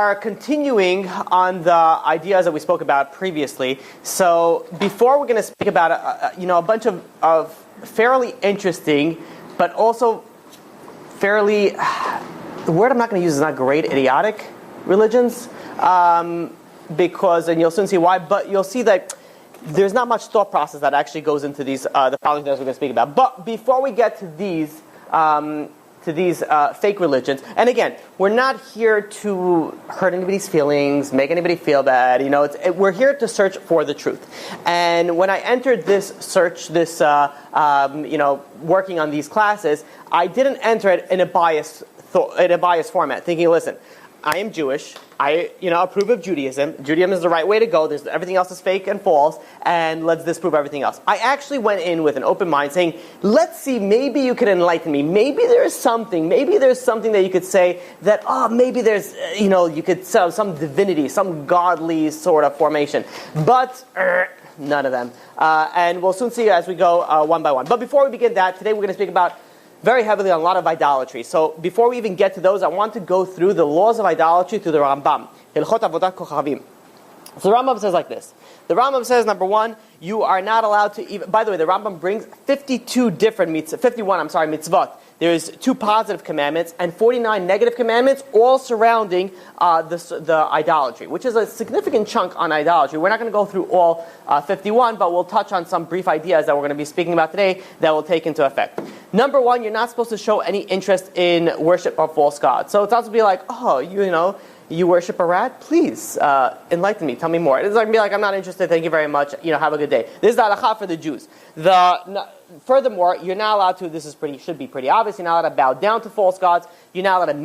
are continuing on the ideas that we spoke about previously. So before we're going to speak about a bunch of fairly interesting, but also fairly, the word I'm not going to use is not great, idiotic religions, because, and you'll soon see why, but you'll see that there's not much thought process that actually goes into these, the following things we're going to speak about. But before we get to these fake religions, and again, we're not here to hurt anybody's feelings, make anybody feel bad. We're here to search for the truth. And when I entered this search, working on these classes, I didn't enter it in a biased format, thinking, listen, I am Jewish. I approve of Judaism. Judaism is the right way to go. Everything else is fake and false, and let's disprove everything else. I actually went in with an open mind, saying, let's see, maybe you could enlighten me. Maybe there's something that you could say that, maybe there's, you could sell some divinity, some godly sort of formation. But none of them. And we'll soon see as we go one by one. But before we begin that, today we're going to speak about very heavily on a lot of idolatry. So before we even get to those, I want to go through the laws of idolatry through the Rambam. Hilchot Avodat Kochavim. So the Rambam says like this. The Rambam says, number one, you are not allowed to even... By the way, the Rambam brings 51 mitzvot. There's 2 positive commandments and 49 negative commandments, all surrounding the idolatry, which is a significant chunk on idolatry. We're not going to go through all 51, but we'll touch on some brief ideas that we're going to be speaking about today that will take into effect. Number one, you're not supposed to show any interest in worship of false gods. So it's not to be like, you worship a rat? Please, enlighten me, tell me more. It's not going to be like, I'm not interested, thank you very much, have a good day. This is the halakha for the Jews. Furthermore, you're not allowed to, should be pretty obvious, you're not allowed to bow down to false gods, you're not allowed to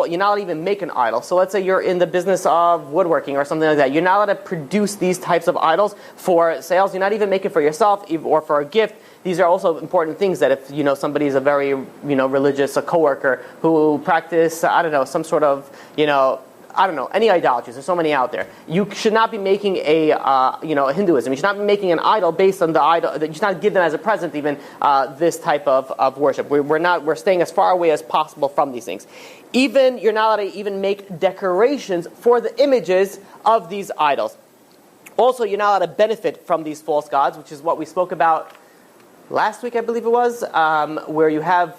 you're not allowed to even make an idol. So let's say you're in the business of woodworking or something like that. You're not allowed to produce these types of idols for sales. You're not even making it for yourself or for a gift. These are also important things that if, somebody is a very, religious, a coworker who practice, some sort of, any idolatries. There's so many out there. You should not be making Hinduism. You should not be making an idol based on the idol. You should not give them as a present even this type of worship. We're staying as far away as possible from these things. Even, you're not allowed to even make decorations for the images of these idols. Also, you're not allowed to benefit from these false gods, which is what we spoke about last week, I believe it was, where you have...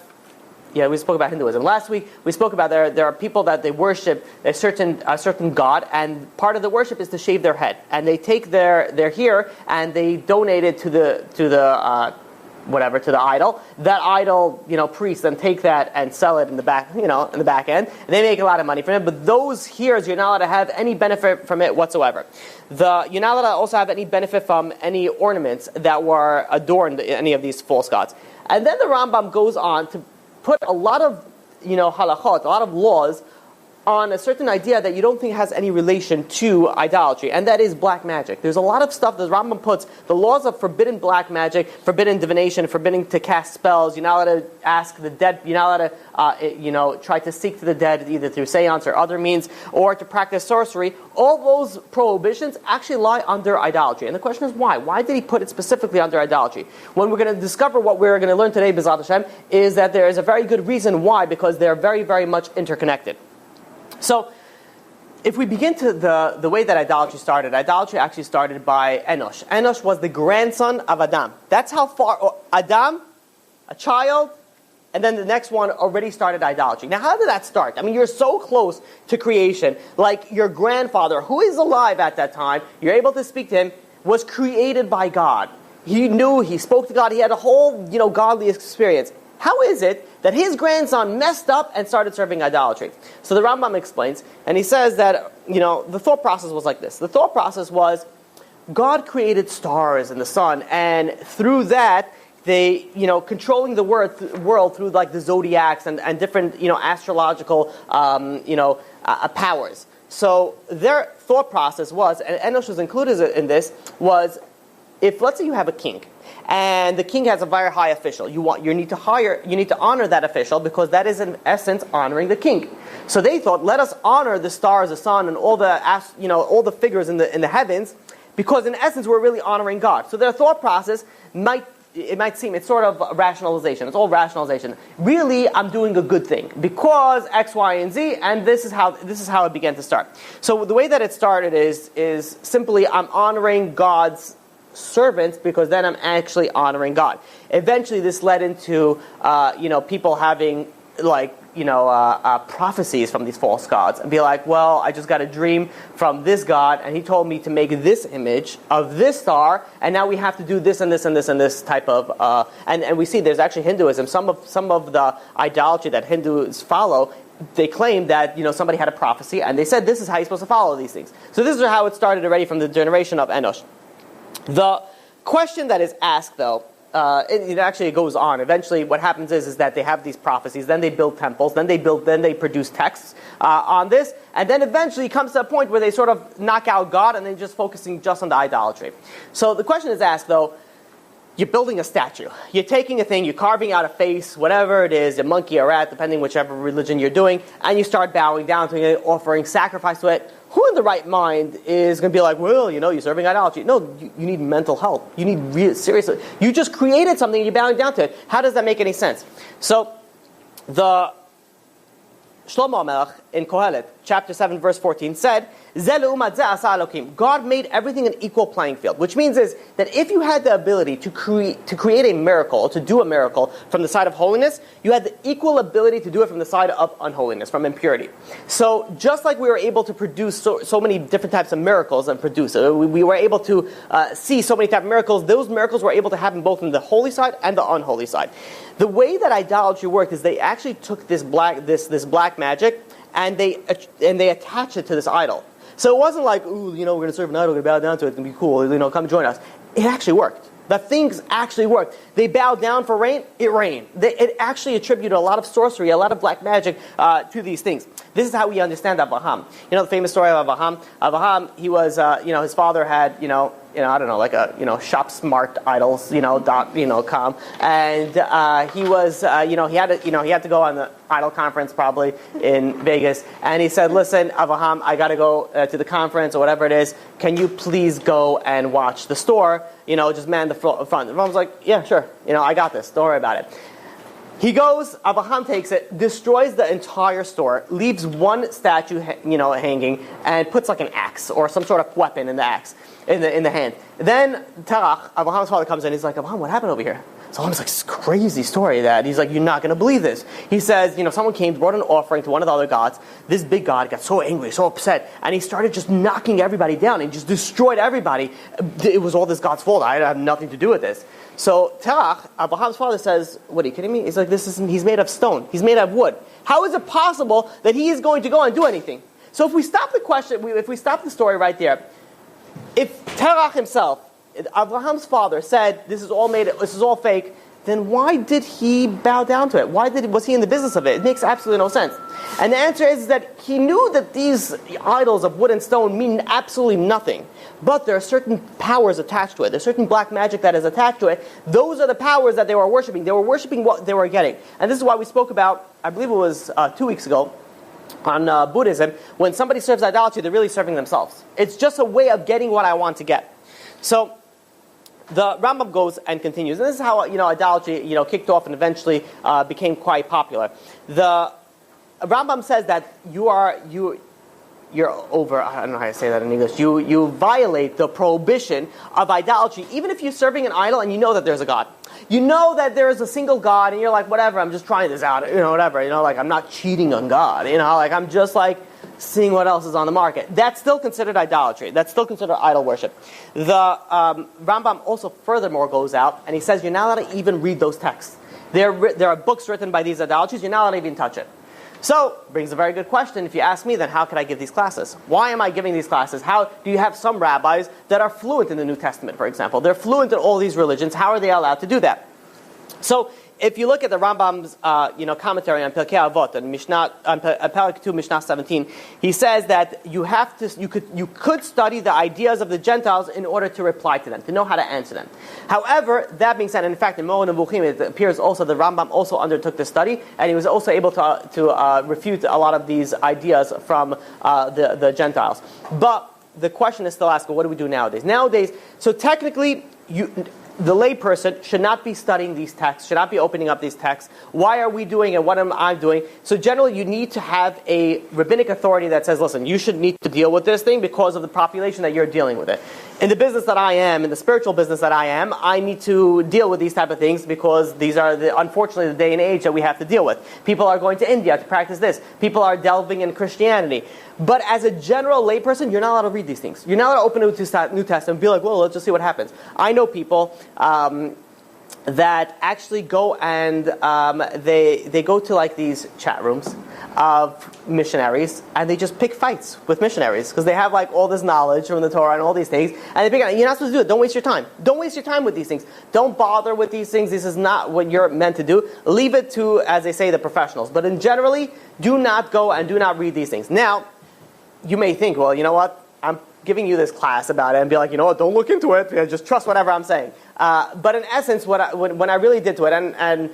Yeah, we spoke about Hinduism. Last week, we spoke about there are people that they worship a certain god, and part of the worship is to shave their head. And they take their hair and they donate it to the idol. That idol, priests then take that and sell it in the back, in the back end. And they make a lot of money from it. But those hairs, you're not allowed to have any benefit from it whatsoever. You're not allowed to also have any benefit from any ornaments that were adorned any of these false gods. And then the Rambam goes on to put a lot of, halachot, a lot of laws on a certain idea that you don't think has any relation to idolatry, and that is black magic. There's a lot of stuff that Rambam puts, the laws of forbidden black magic, forbidden divination, forbidden to cast spells, you're not allowed to ask the dead, you're not allowed to, try to seek to the dead either through seance or other means, or to practice sorcery. All those prohibitions actually lie under idolatry. And the question is why? Why did he put it specifically under idolatry? When we're going to discover what we're going to learn today, B'ezrat Hashem, is that there is a very good reason why, because they're very, very much interconnected. So, if we begin to the way that idolatry actually started by Enosh. Enosh was the grandson of Adam. That's how far Adam, a child, and then the next one already started idolatry. Now, how did that start? I mean, you're so close to creation. Like your grandfather, who is alive at that time, you're able to speak to him, was created by God. He spoke to God, he had a whole, godly experience. How is it that his grandson messed up and started serving idolatry? So the Rambam explains, and he says that, the thought process was like this. The thought process was, God created stars and the sun, and through that, they, controlling the world through like the zodiacs and different, astrological, powers. So their thought process was, and Enosh was included in this, was if, let's say you have a king, and the king has a very high official. You need to honor that official because that is in essence honoring the king. So they thought, let us honor the stars, the sun, and all the figures in the heavens, because in essence we're really honoring God. So their thought process might it might seem it's sort of rationalization. It's all rationalization. Really, I'm doing a good thing because X, Y, and Z, and this is how it began to start. So the way that it started is simply I'm honoring God's servants because then I'm actually honoring God. Eventually, this led into people having prophecies from these false gods and be like, well, I just got a dream from this god and he told me to make this image of this star, and now we have to do this and this and this and this type of and we see there's actually Hinduism, some of the idolatry that Hindus follow, they claim that somebody had a prophecy and they said this is how you're supposed to follow these things. So this is how it started already from the generation of Enosh. The question that is asked though, it goes on. Eventually, what happens is that they have these prophecies, then they build temples, then they produce texts on this, and then eventually it comes to a point where they sort of knock out God and they're just focusing just on the idolatry. So the question is asked though, you're building a statue. You're taking a thing, you're carving out a face, whatever it is, a monkey, a rat, depending whichever religion you're doing, and you start bowing down to it, offering sacrifice to it. Who in the right mind is going to be like, well, you're serving idolatry? No, you need mental health. You need seriously. You just created something and you're bowing down to it. How does that make any sense? So, the Shlomo HaMelech in Kohelet, chapter 7, verse 14, said, God made everything an equal playing field, which means is that if you had the ability to create a miracle, to do a miracle from the side of holiness, you had the equal ability to do it from the side of unholiness, from impurity. So just like we were able to produce so many different types of miracles and produce, we were able to see so many types of miracles, those miracles were able to happen both in the holy side and the unholy side. The way that idolatry worked is they actually took this black magic and they attached it to this idol. So it wasn't like, ooh, we're going to serve an idol, we're going to bow down to it, it's going to be cool, come join us. It actually worked. The things actually worked. They bowed down for rain, it rained. It actually attributed a lot of sorcery, a lot of black magic to these things. This is how we understand Avraham. The famous story of Avraham? Avraham, he was, his father had, I don't know, like a, shop smart idols, com. And he was, he had to go on the idol conference probably in Vegas. And he said, listen, Avraham, I got to go to the conference or whatever it is. Can you please go and watch the store? Just man the front. Avraham's like, yeah, sure. I got this. Don't worry about it. He goes, Avraham takes it, destroys the entire store, leaves one statue, hanging, and puts like an axe or some sort of weapon in the axe, in the hand. Then Terach, Avraham's father, comes in. He's like, Avraham, what happened over here? So Avraham's like, this crazy story that he's like, you're not going to believe this. He says, someone came, brought an offering to one of the other gods. This big god got so angry, so upset, and he started just knocking everybody down and just destroyed everybody. It was all this god's fault. I have nothing to do with this. So Terach, Abraham's father, says, what, are you kidding me? He's like, he's made of stone. He's made of wood. How is it possible that he is going to go and do anything? So if we stop the question, if we stop the story right there, if Terach himself, Abraham's father, said this is all fake, then why did he bow down to it? Was he in the business of it? It makes absolutely no sense. And the answer is that he knew that these idols of wood and stone mean absolutely nothing. But there are certain powers attached to it. There's certain black magic that is attached to it. Those are the powers that they were worshiping. They were worshiping what they were getting. And this is why we spoke about, I believe it was 2 weeks ago, on Buddhism. When somebody serves idolatry, they're really serving themselves. It's just a way of getting what I want to get. So the Rambam goes and continues. And this is how idolatry kicked off and eventually became quite popular. The Rambam says that you're over, I don't know how to say that in English, you violate the prohibition of idolatry, even if you're serving an idol and you know that there's a God. You know that there is a single God and you're like, whatever, I'm just trying this out, whatever, like I'm not cheating on God, like I'm just like seeing what else is on the market. That's still considered idolatry. That's still considered idol worship. The Rambam also furthermore goes out and he says you're not allowed to even read those texts. There are books written by these idolatries, you're not allowed to even touch it. So, brings a very good question. If you ask me, then how could I give these classes? Why am I giving these classes? How do you have some rabbis that are fluent in the New Testament, for example? They're fluent in all these religions. How are they allowed to do that? So, if you look at the Rambam's commentary on Pirkei Avot and Perek 2 Mishnah 17, he says that you could study the ideas of the Gentiles in order to reply to them, to know how to answer them. However, that being said, and in fact in Moreh Nevuchim it appears also the Rambam also undertook this study, and he was also able to refute a lot of these ideas from the Gentiles. But the question is still asked, what do we do nowadays? So technically, the layperson should not be studying these texts, should not be opening up these texts. Why are we doing it? What am I doing? So generally, you need to have a rabbinic authority that says, listen, you should need to deal with this thing because of the population that you're dealing with it. In the business that I am, in the spiritual business that I am, I need to deal with these type of things because these are, unfortunately, the day and age that we have to deal with. People are going to India to practice this. People are delving in Christianity. But as a general layperson, you're not allowed to read these things. You're not allowed to open a New Testament and be like, well, let's just see what happens. I know people that actually go and they go to like these chat rooms of missionaries, and they just pick fights with missionaries because they have like all this knowledge from the Torah and all these things, and they pick it. You're not supposed to do it. Don't waste your time. Don't waste your time with these things. Don't bother with these things. This is not what you're meant to do. Leave it to, as they say, the professionals. But in generally, do not go and do not read these things. Now, you may think, well, you know what? I'm giving you this class about it and be like, you know what? Don't look into it. Just trust whatever I'm saying. But in essence, when I really did to it, and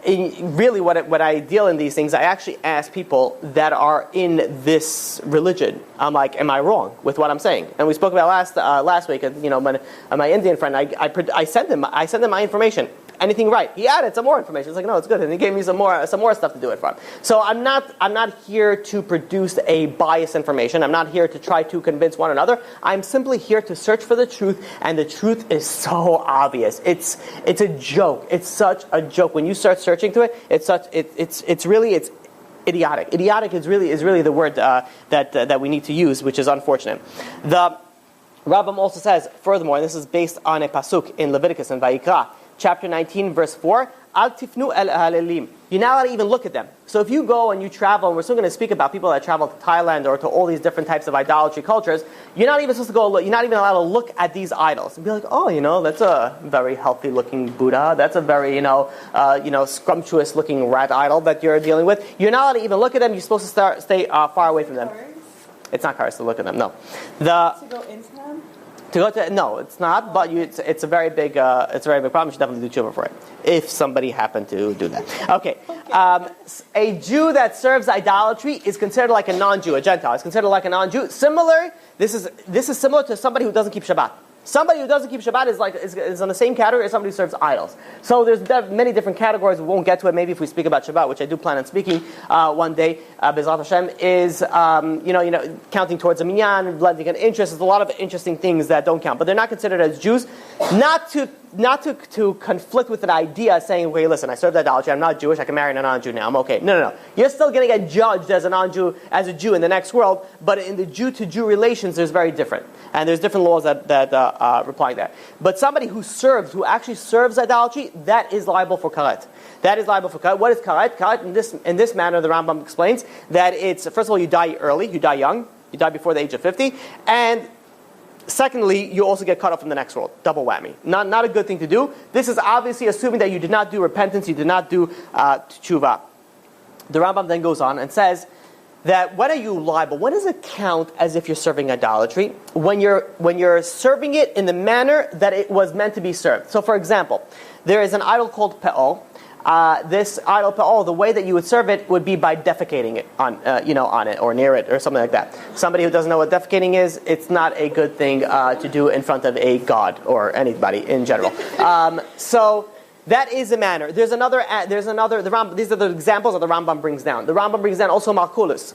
really what I deal in these things, I actually ask people that are in this religion. I'm like, am I wrong with what I'm saying? And we spoke about last week. You know, my Indian friend, I sent him my information. Anything right? He added some more information. It's like, no, it's good, and he gave me some more stuff to do it from. So I'm not here to produce a biased information. I'm not here to try to convince one another. I'm simply here to search for the truth, and the truth is so obvious. It's a joke. It's such a joke when you start searching to it. It's really idiotic. Idiotic is really the word that we need to use, which is unfortunate. The Rambam also says, furthermore, and this is based on a pasuk in Leviticus and Vayikra, chapter 19, verse 4, Al tifnu el halelim. You're not allowed to even look at them. So if you go and you travel, and we're still going to speak about people that travel to Thailand or to all these different types of idolatry cultures, you're not even supposed to go look, you're not even allowed to look at these idols and be like, oh, you know, that's a very healthy looking Buddha. That's a very, scrumptious looking rat idol that you're dealing with. You're not allowed to even look at them. You're supposed to stay far away from them. It's not cars to look at them, no. To go into them? No, it's not. But it's a very big problem. You should definitely do tshuva for it if somebody happened to do that. Okay. A Jew that serves idolatry is considered like a non-Jew, a Gentile. It's considered like a non-Jew. Similar. This is similar to somebody who doesn't keep Shabbat. Somebody who doesn't keep Shabbat is on the same category as somebody who serves idols. So there's many different categories. We won't get to it. Maybe if we speak about Shabbat, which I do plan on speaking one day, B'ezrat Hashem, is counting towards a minyan, blending an interest. There's a lot of interesting things that don't count, but they're not considered as Jews. Not to conflict with an idea saying, okay, listen, I serve idolatry. I'm not Jewish. I can marry a non-Jew now. I'm okay. No. You're still going to get judged as a non-Jew, as a Jew in the next world. But in the Jew-to-Jew relations, there's very different, and there's different laws that reply to that. But somebody who actually serves idolatry, that is liable for karet. That is liable for karet. What is karet? Karet, in this manner, the Rambam explains that it's, first of all, you die early, you die young, you die before the age of 50, and secondly, you also get cut off from the next world. Double whammy. Not a good thing to do. This is obviously assuming that you did not do repentance, you did not do tshuva. The Rambam then goes on and says that when are you liable? When does it count as if you're serving idolatry? When you're serving it in the manner that it was meant to be served. So, for example, there is an idol called Pe'ol. This idol Pe'ol, the way that you would serve it would be by defecating it on it or near it or something like that. Somebody who doesn't know what defecating is, it's not a good thing to do in front of a god or anybody in general. So that is a manner. These are the examples that the Rambam brings down. The Rambam brings down also Malkulis.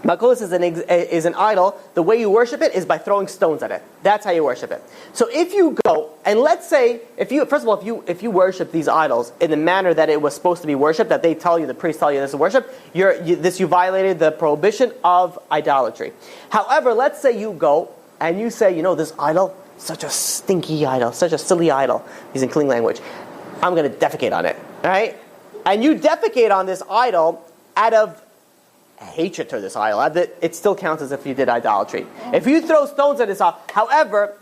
Malkulis is an idol. The way you worship it is by throwing stones at it. That's how you worship it. So if you go, and let's say, if you worship these idols in the manner that it was supposed to be worshipped, that the priests tell you this is worship, you violated the prohibition of idolatry. However, let's say you go and you say, this idol, such a stinky idol, such a silly idol, using clean language, I'm going to defecate on it, right? And you defecate on this idol out of hatred to this idol. It still counts as if you did idolatry. If you throw stones at this idol, however,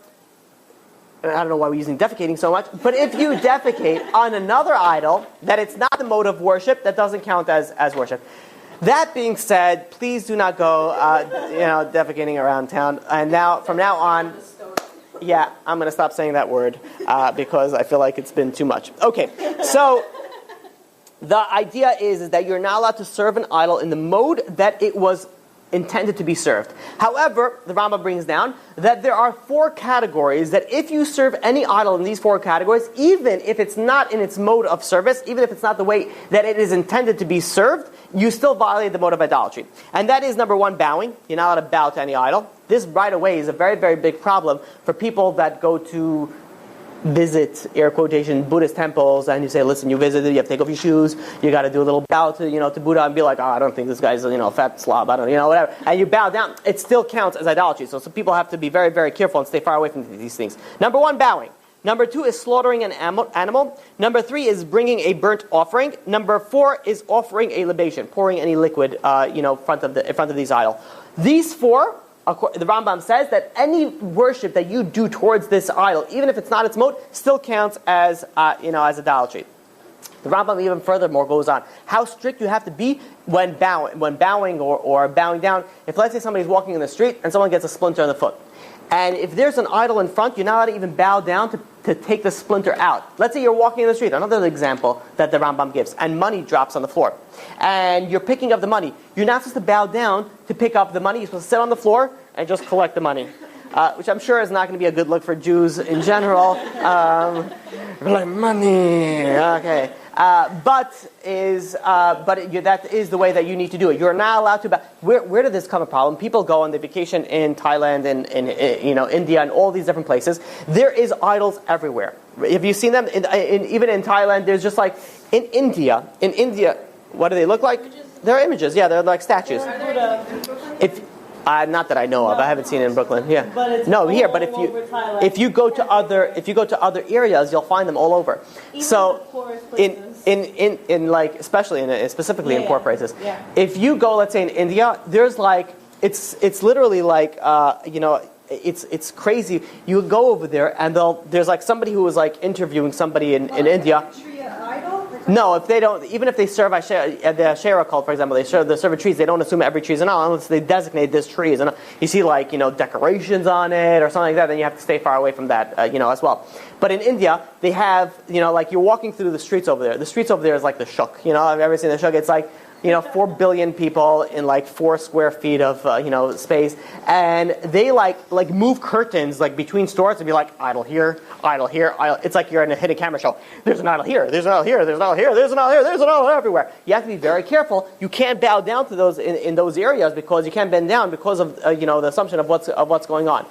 I don't know why we're using defecating so much, but if you defecate on another idol, that it's not the mode of worship, that doesn't count as worship. That being said, please do not go, defecating around town. And from now on, yeah, I'm going to stop saying that word because I feel like it's been too much. Okay, so the idea is that you're not allowed to serve an idol in the mode that it was intended to be served. However, the Rambam brings down that there are 4 categories that if you serve any idol in these 4 categories, even if it's not in its mode of service, even if it's not the way that it is intended to be served, you still violate the mode of idolatry. And that is, number 1, bowing. You're not allowed to bow to any idol. This, right away, is a very, very big problem for people that go to visit, air quotation, Buddhist temples, and you say, listen, you visited, you have to take off your shoes, you got to do a little bow to, to Buddha, and be like, oh, I don't think this guy's, a fat slob, I don't, whatever. And you bow down, it still counts as idolatry. So some people have to be very, very careful and stay far away from these things. Number 1, bowing. Number 2 is slaughtering an animal. Number 3 is bringing a burnt offering. Number 4 is offering a libation, pouring any liquid, in front of these idols. These 4, the Rambam says that any worship that you do towards this idol, even if it's not its mode, still counts as as idolatry. The Rambam even furthermore goes on how strict you have to be when bowing or bowing down. If, let's say, somebody's walking in the street and someone gets a splinter in the foot, and if there's an idol in front, you're not allowed to even bow down to take the splinter out. Let's say you're walking in the street, another example that the Rambam gives, and money drops on the floor. And you're picking up the money. You're not supposed to bow down to pick up the money. You're supposed to sit on the floor and just collect the money. Which I'm sure is not going to be a good look for Jews in general. Like, money, okay. But that is the way that you need to do it. You're not allowed to. Where did this come a problem? People go on the vacation in Thailand and India and all these different places. There is idols everywhere. Have you seen them? Even in Thailand, there's just like in India. What do they look like? They're images. Yeah, they're like statues. Not that I know of. I haven't seen it in Brooklyn. Yeah. But it's here. But if you go to other areas, you'll find them all over. Even so in like specifically in poor places. Yeah. If you go, let's say in India, there's like it's literally like it's crazy. You go over there and there's like somebody who was like interviewing somebody in India. No, even if they serve the Shera cult, for example, they serve trees, they don't assume every tree is an idol unless they designate this tree as an idol. You see like, decorations on it or something like that, then you have to stay far away from that, as well. But in India, they have, like you're walking through the streets over there. The streets over there is like the shuk. I've ever seen the shuk. It's like, 4 billion people in like 4 square feet of, space. And they like move curtains like between stores and be like, idol here, idol here, idol. It's like you're in a hidden camera show. There's an idol here, there's an idol here, there's an idol here, there's an idol here, there's an idol everywhere. You have to be very careful. You can't bow down to those in those areas because you can't bend down because of, the assumption of what's going on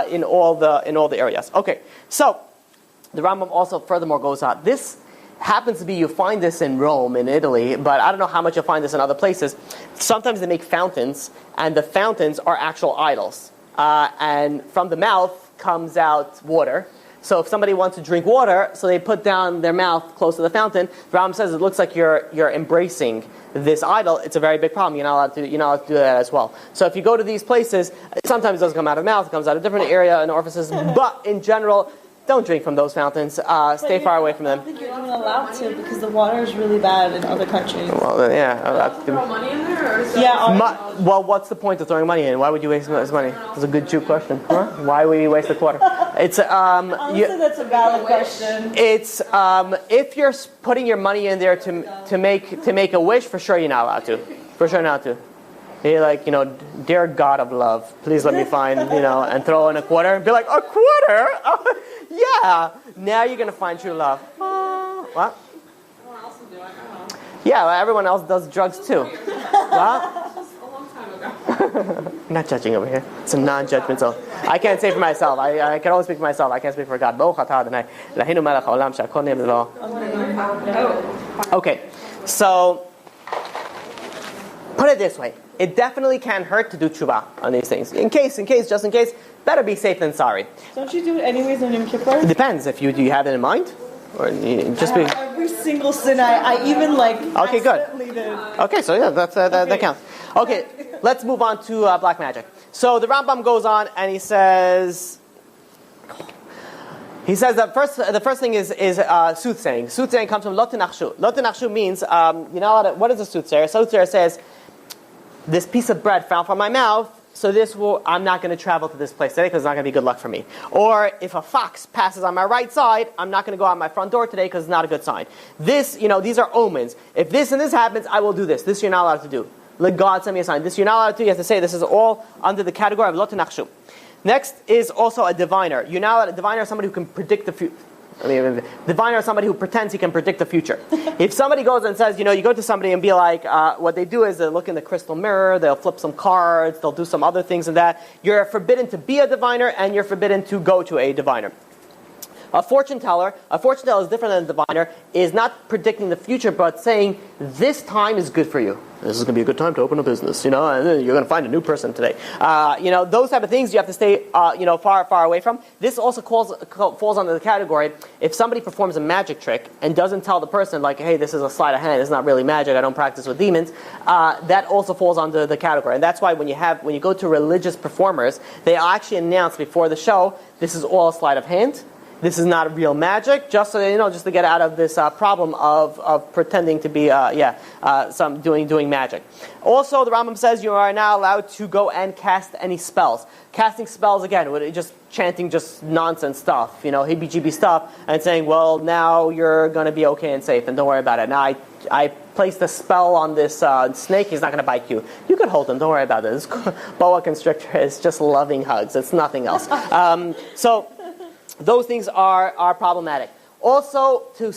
in all the areas. Okay, so the Rambam also furthermore goes on. This happens to be, you find this in Rome, in Italy, but I don't know how much you'll find this in other places. Sometimes they make fountains, and the fountains are actual idols. And from the mouth comes out water. So if somebody wants to drink water, so they put down their mouth close to the fountain, the Rambam says it looks like you're embracing this idol. It's a very big problem. You're not allowed to do that as well. So if you go to these places, sometimes it doesn't come out of the mouth, it comes out of a different area and orifices, but in general, don't drink from those fountains. Stay far away from them. I don't think you're even allowed to because the water is really bad in other countries. Well, yeah. Throw money in there? Or Well, what's the point of throwing money in? Why would you waste this money? That's a good Jew question. Huh? Why would you waste a quarter? It's honestly, that's a valid question. It's if you're putting your money in there to make a wish, for sure you're not allowed to. For sure not to. You're like, dear God of love, please let me find, and throw in a quarter and be like, a quarter? Oh, yeah. Now you're going to find true love. What? Everyone else is doing it. Yeah, well, everyone else does drugs too. What? Just a long time ago. I'm not judging over here. It's a non-judgmental. I can't say for myself. I can only speak for myself. I can't speak for God. Okay, so put it this way. It definitely can hurt to do tshuva on these things. Just in case, better be safe than sorry. Don't you do it anyways on Yom Kippur? It depends. If you do you have it in mind? Or you just be... Every single sin I even Okay, good. Did. Okay, so yeah, that counts. Okay, let's move on to black magic. So the Rambam goes on and he says that the first thing is soothsaying. Soothsaying comes from lot nachasu. Lot nachasu means, what is a soothsayer? A soothsayer says, this piece of bread fell from my mouth, so I'm not going to travel to this place today because it's not going to be good luck for me. Or if a fox passes on my right side, I'm not going to go out my front door today because it's not a good sign. These are omens. If this and this happens, I will do this. This you're not allowed to do. let God send me a sign. This you're not allowed to. You have to say this is all under the category of lo tenakshu. Next is also a diviner. You're not allowed, a diviner is somebody who can predict the future. Diviner is somebody who pretends he can predict the future. If somebody goes and says, you go to somebody and be like, what they do is they look in the crystal mirror, they'll flip some cards, they'll do some other things and that. You're forbidden to be a diviner and you're forbidden to go to a diviner. A fortune teller is different than a diviner, is not predicting the future, but saying, this time is good for you. This is going to be a good time to open a business, and you're going to find a new person today. Those type of things you have to stay, far away from. This also falls under the category, if somebody performs a magic trick and doesn't tell the person, like, hey, this is a sleight of hand, it's not really magic, I don't practice with demons, that also falls under the category. And that's why when you go to religious performers, they actually announce before the show, this is all a sleight of hand. This is not real magic, just so just to get out of this problem of pretending to be doing magic. Also, the Rambam says you are not allowed to go and cast any spells. Casting spells, again, just chanting just nonsense stuff, heebie-jeebie stuff, and saying, well, now you're going to be okay and safe, and don't worry about it. Now I placed a spell on this snake, he's not going to bite you. You could hold him, don't worry about it. This boa constrictor is just loving hugs, it's nothing else. Those things are problematic. Also, to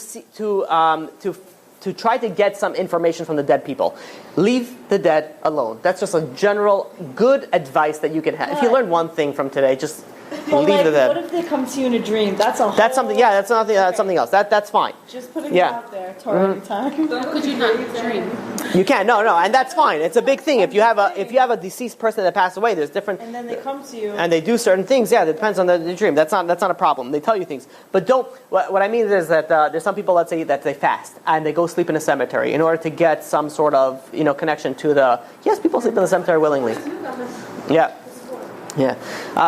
try to get some information from the dead people. Leave the dead alone. That's just a general good advice that you can have. If you learn one thing from today, just leave the dead. What if they come to you in a dream? That's something. Yeah, that's something else. That's fine. Just putting it out there. Torah time. Could you not dream? You can no, and that's fine. It's a big thing. If you have a deceased person that passed away, there's different. And then they come to you. And they do certain things. Yeah, it depends on the dream. That's not a problem. They tell you things, but don't. What I mean is that there's some people, let's say, that they fast and they go sleep in a cemetery in order to get some sort of connection to the. Yes, people sleep in the cemetery willingly. Yeah. Yeah,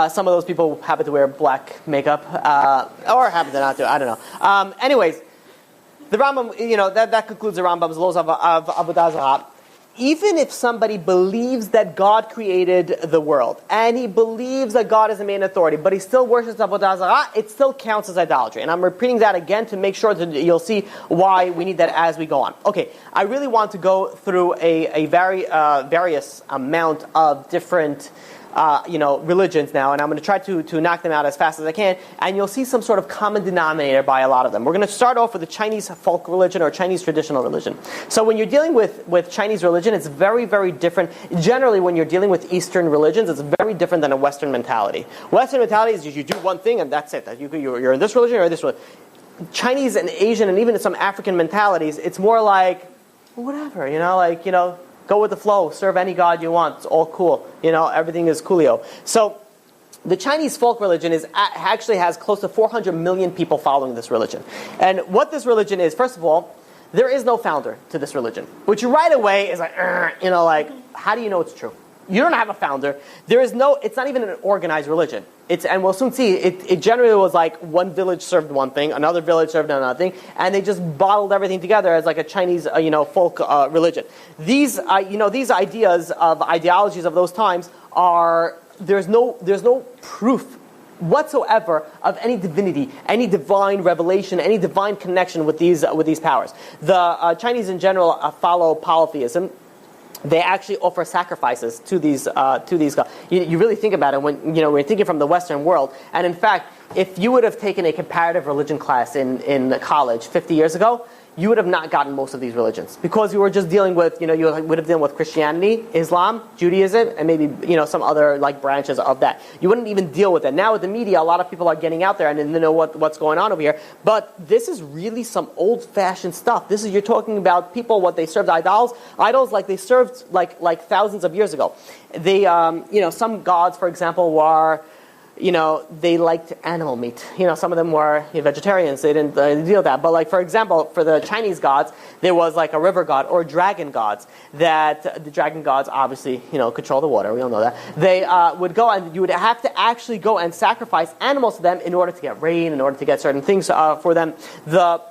some of those people happen to wear black makeup, or happen to not do. I don't know. Anyways, the Rambam, that concludes the Rambam's laws of Avodah Zarah. Even if somebody believes that God created the world, and he believes that God is the main authority, but he still worships Avodah Zarah, it still counts as idolatry. And I'm repeating that again to make sure that you'll see why we need that as we go on. Okay, I really want to go through a various amount of different religions now, and I'm going to try to knock them out as fast as I can, and you'll see some sort of common denominator by a lot of them. We're going to start off with the Chinese folk religion or Chinese traditional religion. So when you're dealing with Chinese religion, it's very, very different. Generally, when you're dealing with Eastern religions, it's very different than a Western mentality. Western mentality is you do one thing and that's it. You're in this religion or this religion. Chinese and Asian and even some African mentalities, it's more like, whatever, go with the flow, serve any god you want, it's all cool. Everything is coolio. So the Chinese folk religion actually has close to 400 million people following this religion. And what this religion is, first of all, there is no founder to this religion. Which right away is like, how do you know it's true? You don't have a founder. It's not even an organized religion. And we'll soon see, it generally was like one village served one thing, another village served another thing, and they just bottled everything together as like a Chinese, folk religion. These ideas of ideologies of those times there's no proof whatsoever of any divinity, any divine revelation, any divine connection with these powers. The Chinese in general follow polytheism. They actually offer sacrifices to these gods. You really think about it when we're thinking from the Western world. And in fact, if you would have taken a comparative religion class in college 50 years ago, you would have not gotten most of these religions because you were just dealing with you would have dealt with Christianity, Islam, Judaism, and maybe some other branches of that. You wouldn't even deal with that. Now with the media, a lot of people are getting out there and they know what's going on over here. But this is really some old-fashioned stuff. You're talking about people what they served idols like they served like thousands of years ago. They some gods, for example, were. They liked animal meat. Some of them were vegetarians. They didn't deal with that. But for example, for the Chinese gods, there was a river god or dragon gods. That the dragon gods obviously, control the water. We all know that. They would go and you would have to actually go and sacrifice animals to them in order to get rain, in order to get certain things for them. The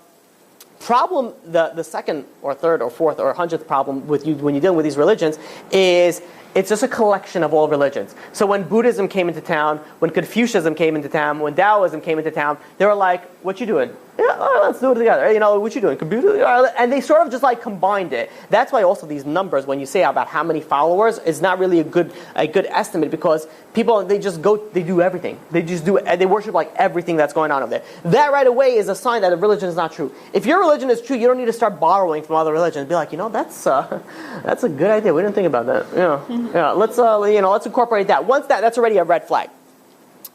problem, the second or third or fourth or 100th problem with you when you're dealing with these religions is it's just a collection of all religions. So when Buddhism came into town, when Confucianism came into town, when Taoism came into town, they were like, what you doing? Yeah, let's do it together. What you doing? Computer? And they sort of just like combined it. That's why also these numbers, when you say about how many followers, is not really a good estimate, because people, they do everything. They worship like everything that's going on over there. That right away is a sign that a religion is not true. If your religion is true, you don't need to start borrowing from other religions. Be like, that's a good idea. We didn't think about that. Let's incorporate that. Once that's already a red flag.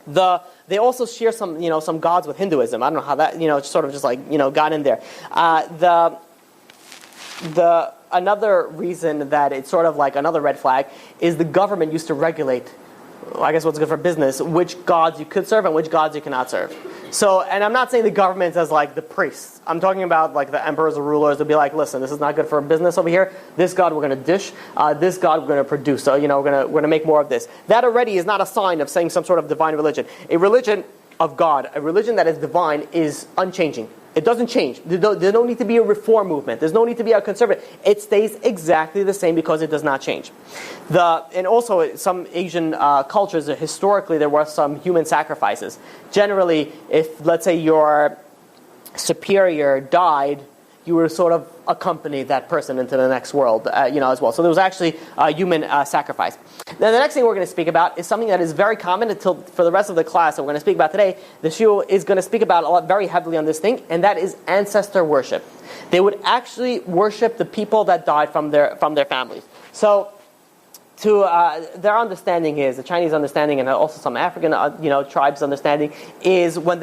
They also share some gods with Hinduism. I don't know how that sort of just got in there. Another reason that it's sort of like another red flag is the government used to regulate, I guess what's good for business, which gods you could serve and which gods you cannot serve. So, and I'm not saying the government as like the priests. I'm talking about like the emperors or rulers to be like, listen, this is not good for business over here. This god we're going to dish. This god we're going to produce. So, we're going to make more of this. That already is not a sign of saying some sort of divine religion. A religion of God, a religion that is divine, is unchanging. It doesn't change. There don't need to be a reform movement. There's no need to be a conservative. It stays exactly the same because it does not change. And also, some Asian cultures, historically, there were some human sacrifices. Generally, if, let's say, your superior died, you would sort of accompany that person into the next world, as well. So there was actually a human sacrifice. Now, the next thing we're going to speak about is something that is very common for the rest of the class that we're going to speak about today. The shiur is going to speak about very heavily on this thing, and that is ancestor worship. They would actually worship the people that died from their families. So, their understanding is, the Chinese understanding, and also some African tribes' understanding, is when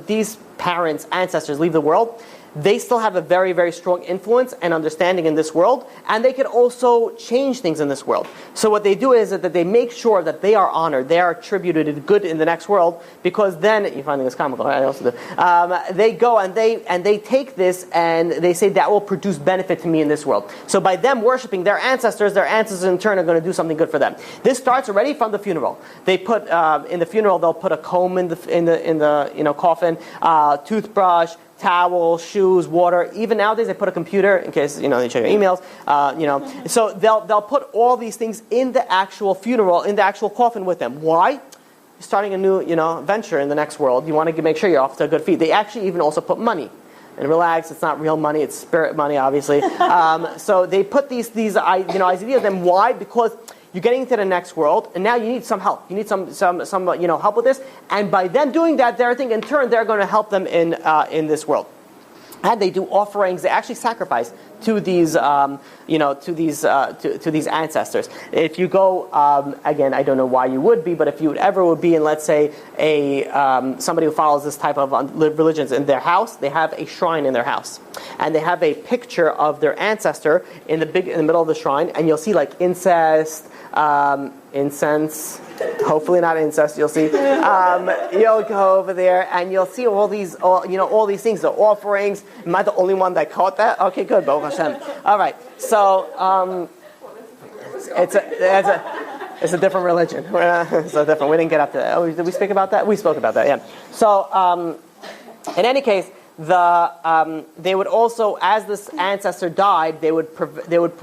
these parents, ancestors leave the world, they still have a very, very strong influence and understanding in this world, and they can also change things in this world. So what they do is that they make sure that they are honored, they are attributed good in the next world, because then, you're finding this comical, right? I also do. They go and they take this and they say that will produce benefit to me in this world. So by them worshiping their ancestors in turn are going to do something good for them. This starts already from the funeral. They put in the funeral, they'll put a comb in the coffin, toothbrush, towel, shoes, water. Even nowadays, they put a computer in case they check your emails. So they'll put all these things in the actual funeral, in the actual coffin with them. Why? You're starting a new venture in the next world. You want to make sure you're off to a good feet. They actually even also put money. And relax, it's not real money; it's spirit money, obviously. So they put these ideas. And why? Because you're getting into the next world, and now you need some help. You need some help with this. And by them doing that, they're thinking in turn they're going to help them in this world. And they do offerings. They actually sacrifice to these to these ancestors. If you go again, I don't know why you would be, but if you would be in, let's say, somebody who follows this type of religions in their house, they have a shrine in their house, and they have a picture of their ancestor in the middle of the shrine, and you'll see like incense, hopefully not incest, you'll see. You'll go over there and you'll see all these things, the offerings. Am I the only one that caught that? Okay, good, Baruch Hashem. All right, so it's a different religion. So different. We didn't get up to that. Oh, did we speak about that? We spoke about that, yeah. So in any case, they would also, as this ancestor died, they would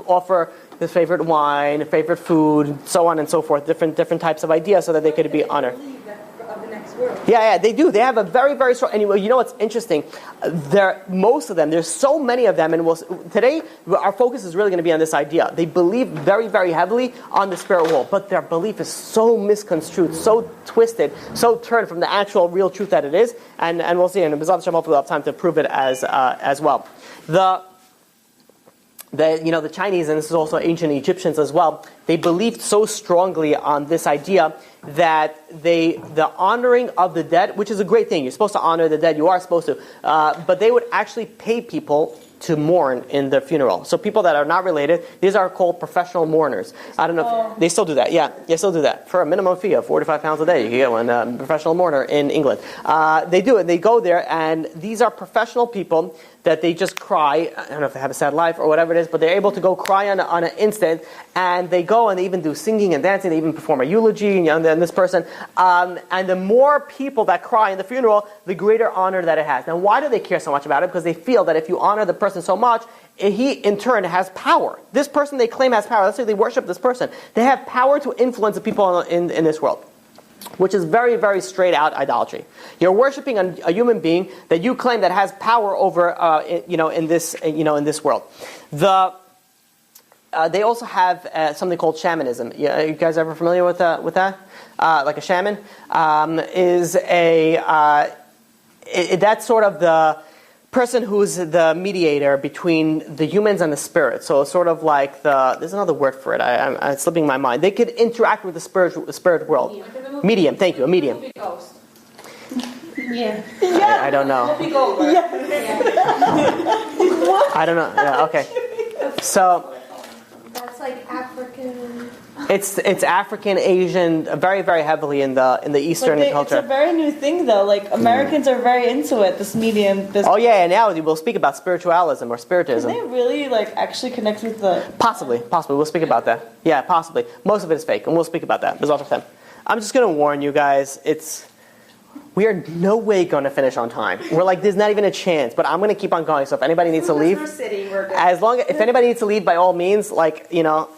offer his favorite wine, favorite food, so on and so forth, different types of ideas, so that they could be honored. Of the next world. Yeah, they do. They have a very, very strong. Anyway, you know what's interesting? Most of them. There's so many of them, and today our focus is really going to be on this idea. They believe very, very heavily on the spirit world, but their belief is so misconstrued, so twisted, so turned from the actual real truth that it is. And we'll see. And B'ezras Hashem, hopefully we'll have time to prove it as well. The Chinese, and this is also ancient Egyptians as well, they believed so strongly on this idea that the honoring of the dead, which is a great thing, you're supposed to honor the dead, you are supposed to, but they would actually pay people to mourn in their funeral. So people that are not related, these are called professional mourners. I don't know if they still do that. Yeah, they still do that. For a minimum fee of £45 a day, you can get one professional mourner in England. They do it. They go there, and these are professional people that they just cry. I don't know if they have a sad life or whatever it is, but they're able to go cry on an instant, and they go and they even do singing and dancing. They even perform a eulogy on this person. And the more people that cry in the funeral, the greater honor that it has. Now, why do they care so much about it? Because they feel that if you honor the person so much, he in turn has power. This person they claim has power. Let's say they worship this person. They have power to influence the people in this world, which is very, very straight out idolatry. You're worshiping a human being that you claim that has power over, in this world. They also have something called shamanism. You guys ever familiar with that? Like a shaman that's sort of the person who's the mediator between the humans and the spirits. So it's sort of like there's another word for it. I'm slipping my mind. They could interact with the spirit world. Medium. Thank you. A medium. Yeah. I don't know. I don't know. Yeah. Okay. So That's like African. it's African, Asian, very, very heavily in the Eastern culture. It's a very new thing, though. Like, Americans are very into it, this medium. Oh, yeah, and now we'll speak about spiritualism or spiritism. Can they really, actually connect with the... Possibly. We'll speak about that. Yeah, possibly. Most of it is fake, and we'll speak about that. There's also time. I'm just going to warn you guys, we are no way going to finish on time. We're there's not even a chance, but I'm going to keep on going. So if anybody needs to leave, if anybody needs to leave, by all means, we have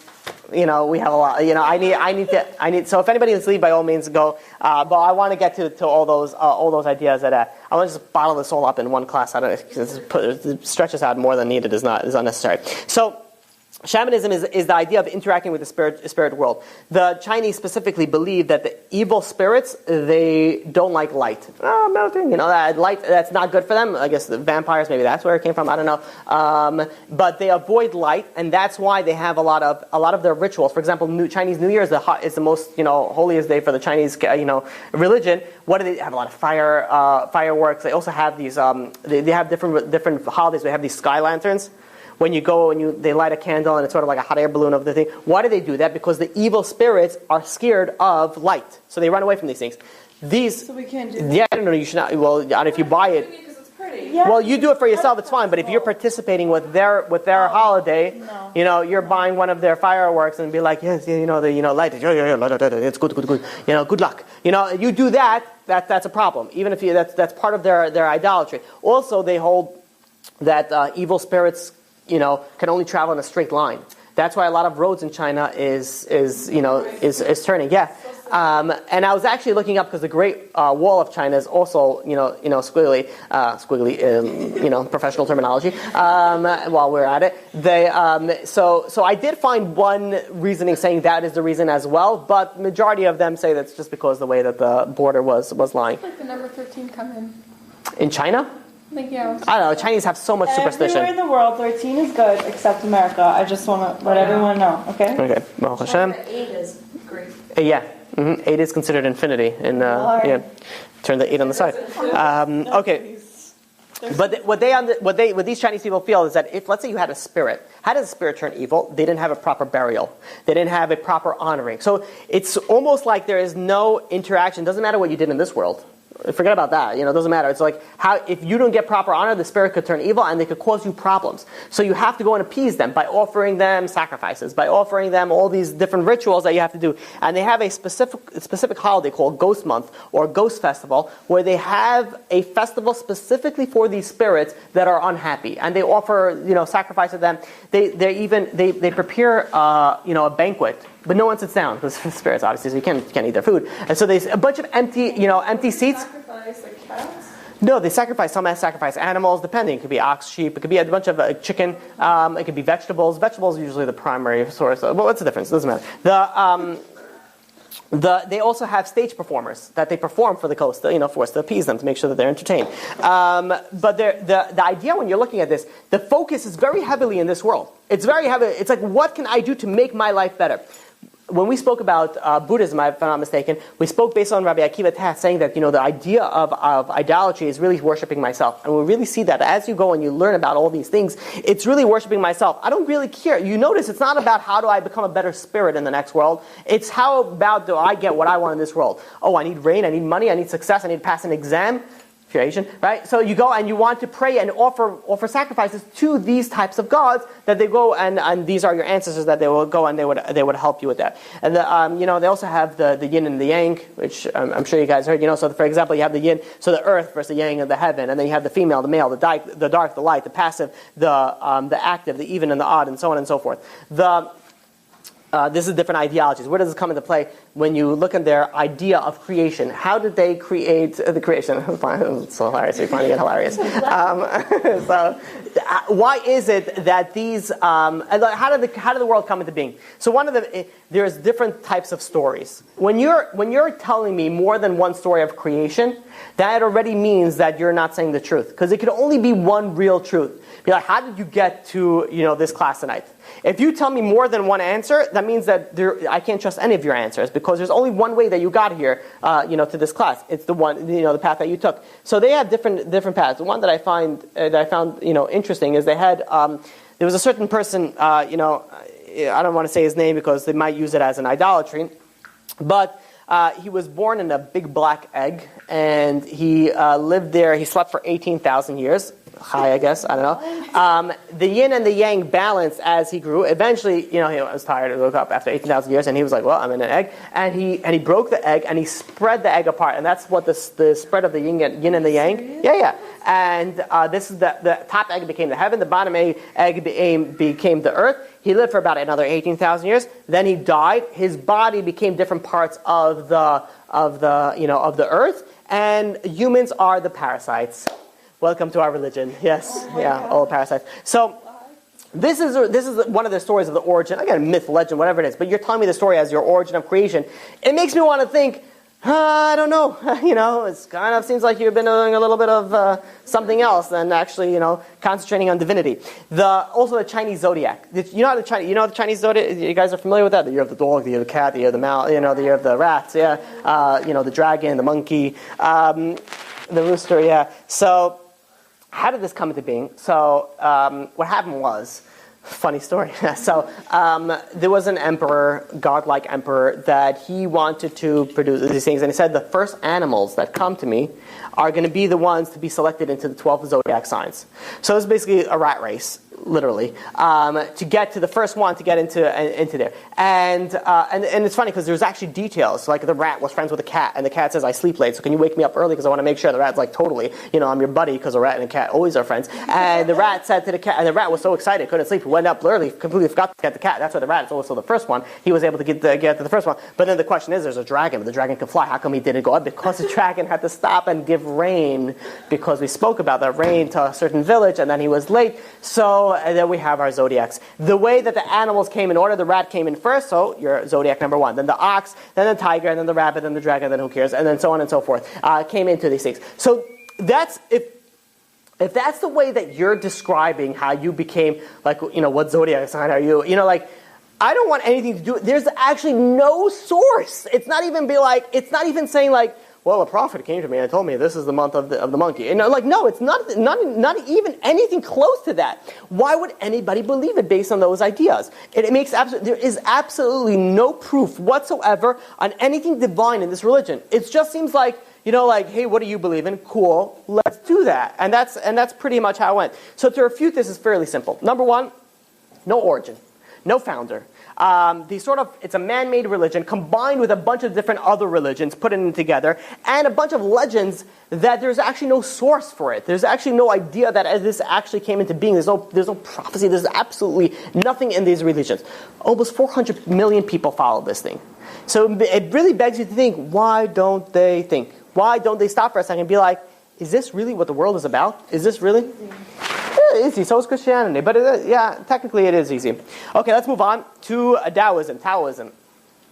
a lot. I need. So if anybody needs to leave, by all means, go. But I want to get to all those ideas that I want to just bottle this all up in one class. I don't stretch this out more than needed is unnecessary. So. Shamanism is the idea of interacting with the spirit world. The Chinese specifically believe that the evil spirits, they don't like light. Oh, melting, that light, that's not good for them. I guess the vampires, maybe that's where it came from. I don't know. But they avoid light, and that's why they have a lot of their rituals. For example, Chinese New Year is the most holiest day for the Chinese religion. What do they have? A lot of fireworks. They also have these. They have different holidays. They have these sky lanterns. When you go and they light a candle and it's sort of like a hot air balloon of the thing. Why do they do that? Because the evil spirits are scared of light, so they run away from these things. So we can't do that? Yeah, no, you should not. Well, if you buy it, Because it's pretty. Yeah. well, you do it for yourself. It's fine. But if you're participating with their holiday, No. you're buying one of their fireworks and be like, yes, the light. It's good. Good luck. You do that. That's a problem. Even if that's part of their idolatry. Also, they hold that evil spirits can only travel in a straight line. That's why a lot of roads in China is turning. Yeah. And I was actually looking up because the Great Wall of China is also squiggly, professional terminology. While we're at it, so I did find one reasoning saying that is the reason as well, but majority of them say that's just because the way that the border was lying. Like the number 13 come In China? yeah. I don't know. Chinese have so much superstition. Everywhere in the world, 13 is good, except America. I just want to let everyone know, okay? Okay. Well, Hashem. 8 is great. Yeah. 8 is considered infinity. Turn the 8 on the side. Okay. But what these Chinese people feel is that if, let's say you had a spirit, how does a spirit turn evil? They didn't have a proper burial. They didn't have a proper honoring. So it's almost like there is no interaction. Doesn't matter what you did in this world. Forget about that. It doesn't matter. It's like if you don't get proper honor, the spirit could turn evil and they could cause you problems. So you have to go and appease them by offering them sacrifices, by offering them all these different rituals that you have to do. And they have a specific holiday called Ghost Month or Ghost Festival, where they have a festival specifically for these spirits that are unhappy, and they offer sacrifice to them. They prepare a banquet. But no one sits down because spirits, obviously, so you can't eat their food. And so there's a bunch of empty seats. Sacrifice like cats? No, they sacrifice. Some sacrifice animals, depending. It could be ox, sheep. It could be a bunch of chicken. It could be vegetables. Vegetables are usually the primary source. Well, what's the difference? It doesn't matter. They also have stage performers that they perform for the coast, for us to appease them, to make sure that they're entertained. But the idea when you're looking at this, the focus is very heavily in this world. It's very heavy. It's like, what can I do to make my life better? When we spoke about Buddhism, if I'm not mistaken, we spoke based on Rabbi Akiva Tat saying that, the idea of idolatry is really worshiping myself. And we really see that as you go and you learn about all these things, it's really worshiping myself. I don't really care. You notice it's not about how do I become a better spirit in the next world. It's how about do I get what I want in this world. Oh, I need rain, I need money, I need success, I need to pass an exam. If creation, right? So you go and you want to pray and offer sacrifices to these types of gods that they go and these are your ancestors that they will go and they would help you with that. And they also have the yin and the yang, which I'm sure you guys heard. So for example, you have the yin, so the earth versus the yang of the heaven, and then you have the female, the male, the dark, the light, the passive, the active, the even and the odd, and so on and so forth. This is different ideologies. Where does this come into play when you look at their idea of creation? How did they create the creation? It's so hilarious. You're finding it hilarious. Why is it that these? How did the world come into being? So one of them, there's different types of stories. When you're telling me more than one story of creation, that already means that you're not saying the truth, because it could only be one real truth. Be like, how did you get to this class tonight? If you tell me more than one answer, that means that I can't trust any of your answers, because there's only one way that you got here, to this class. It's the one, the path that you took. So they have different paths. The one that I found interesting is they had there was a certain person, I don't want to say his name because they might use it as an idolatry, but he was born in a big black egg, and he lived there. He slept for 18,000 years. High, I guess. I don't know. The yin and the yang balanced as he grew. Eventually, he was tired. He woke up after 18,000 years, and he was like, "Well, I'm in an egg." And he broke the egg, and he spread the egg apart, and that's what the spread of the yin and the yang. Yeah. And this is the top egg became the heaven. The bottom egg became the earth. He lived for about another 18,000 years. Then he died. His body became different parts of the earth, and humans are the parasites. Welcome to our religion. Yes, all parasites. So this is one of the stories of the origin. Again, myth, legend, whatever it is. But you're telling me the story as your origin of creation. It makes me want to think. I don't know. It's kind of seems like you've been doing a little bit of something else than actually, concentrating on divinity. Also the Chinese zodiac. You know the Chinese zodiac. You guys are familiar with that. The year of the dog, the year of the cat, the year of the mouse. The year of the rats. Yeah. The dragon, the monkey, the rooster. Yeah. So. How did this come into being? So what happened was, funny story. So there was an emperor, godlike emperor, that he wanted to produce these things. And he said, the first animals that come to me are going to be the ones to be selected into the 12 zodiac signs. So it's basically a rat race, literally, to get to the first one to get into there. And it's funny because there's actually details. Like the rat was friends with a cat, and the cat says, "I sleep late, so can you wake me up early because I want to make sure." The rat's like, "Totally, I'm your buddy," because a rat and a cat always are friends. And the rat said to the cat, and the rat was so excited, couldn't sleep, he went up early, completely forgot to get the cat. That's why the rat is also the first one. He was able to get to the first one. But then the question is, there's a dragon, but the dragon can fly. How come he didn't go up? Because the dragon had to stop and give rain, because we spoke about that rain to a certain village, and then he was late. So and then we have our zodiacs. The way that the animals came in order, the rat came in first, so you're zodiac number 1. Then the ox, then the tiger, and then the rabbit, then the dragon, then who cares, and then so on and so forth came into these things. So that's if that's the way that you're describing how you became, like, what zodiac sign are you? I don't want anything to do. There's actually no source. It's not even saying like, well, a prophet came to me and told me this is the month of the monkey. No, it's not even anything close to that. Why would anybody believe it based on those ideas? There is absolutely no proof whatsoever on anything divine in this religion. It just seems like, hey, what do you believe in? Cool, let's do that. And that's pretty much how it went. So to refute this is fairly simple. Number 1, no origin, no founder. It's a man-made religion combined with a bunch of different other religions, putting them together, and a bunch of legends that there's actually no source for it. There's actually no idea that this actually came into being. There's no prophecy. There's absolutely nothing in these religions. Almost 400 million people follow this thing. So it really begs you to think, why don't they think? Why don't they stop for a second and be like, is this really what the world is about? Is this really? Easy. So is Christianity, but technically it is easy. Okay, let's move on to Taoism,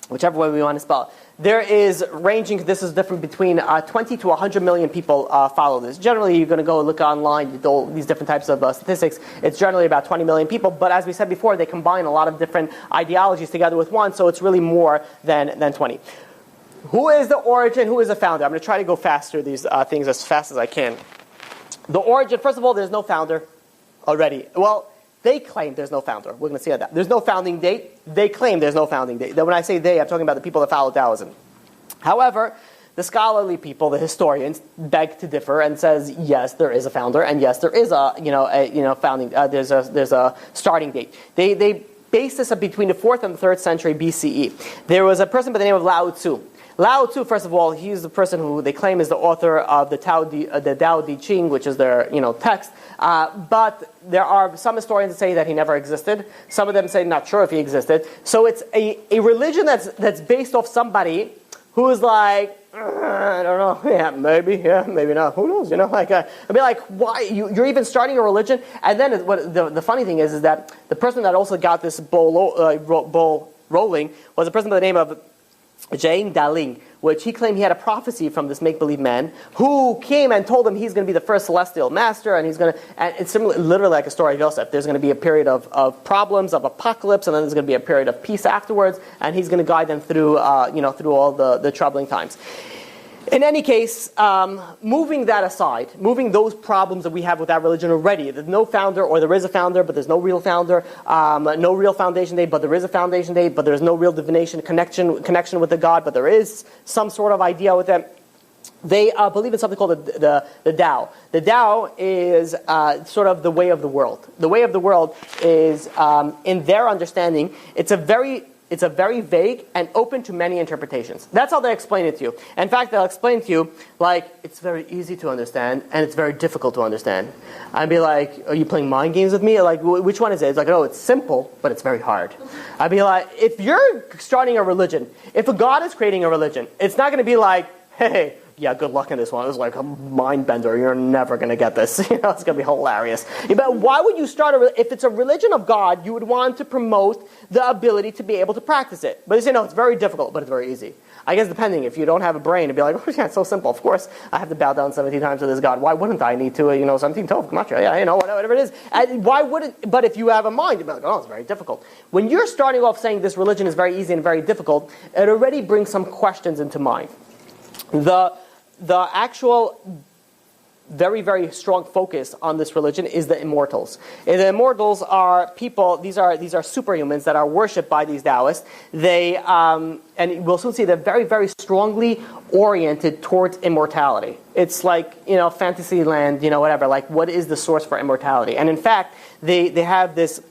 whichever way we want to spell it. There is ranging. This is different between 20 to 100 million people follow this. Generally, you're going to go look online, these different types of statistics. It's generally about 20 million people, but as we said before, they combine a lot of different ideologies together with one, so it's really more than 20. Who is the origin? Who is the founder? I'm going to try to go faster these things as fast as I can. The origin, first of all, there's no founder already. Well, they claim there's no founder. We're going to see that. There's no founding date. They claim there's no founding date. When I say they, I'm talking about the people that follow Taoism. However, the scholarly people, the historians, beg to differ and says yes, there is a founder, and yes, there is founding. There's a starting date. They base this up between the 4th and the 3rd century BCE. There was a person by the name of Lao Tzu. Lao Tzu, first of all, he's the person who they claim is the author of the Tao Te Ching, which is their text. But there are some historians that say that he never existed. Some of them say not sure if he existed. So it's a religion that's based off somebody who is like, I don't know, yeah, maybe not. Who knows? I'd be like, why? You're even starting a religion? And then the funny thing is that the person that also got this bowl rolling was a person by the name of Jane Daling, which he claimed he had a prophecy from this make-believe man who came and told him he's going to be the first celestial master, and and it's similar, literally like a story of Joseph. There's going to be a period of problems, of apocalypse, and then there's going to be a period of peace afterwards, and he's going to guide them through, through all the troubling times. In any case, moving that aside, moving those problems that we have with that religion already, there's no founder, or there is a founder, but there's no real founder, no real foundation date, but there is a foundation date, but there's no real divination connection with the God, but there is some sort of idea with them. They believe in something called the Tao. The Tao is sort of the way of the world. The way of the world is, in their understanding, it's a very vague and open to many interpretations. That's how they explain it to you. In fact, they'll explain to you, like, it's very easy to understand, and it's very difficult to understand. I'd be like, are you playing mind games with me? Like, which one is it? It's like, oh, it's simple, but it's very hard. I'd be like, if you're starting a religion, if a God is creating a religion, it's not going to be like, hey, yeah, good luck in this one. It was like a mind bender. You're never going to get this. It's going to be hilarious. But why would you start if it's a religion of God, you would want to promote the ability to be able to practice it. But they say, no, it's very difficult, but it's very easy. I guess depending, if you don't have a brain, it'd be like, oh yeah, it's so simple. Of course, I have to bow down 17 times to this God. Why wouldn't I need to, 17 Tov, Gematria, yeah, whatever it is. And why wouldn't, but if you have a mind, you'd be like, oh, it's very difficult. When you're starting off saying this religion is very easy and very difficult, it already brings some questions into mind. The actual very, very strong focus on this religion is the immortals. And the immortals are people, these are superhumans that are worshipped by these Taoists. They, and we'll soon see, they're very, very strongly oriented towards immortality. It's like, fantasy land, whatever, like what is the source for immortality? And in fact, they have this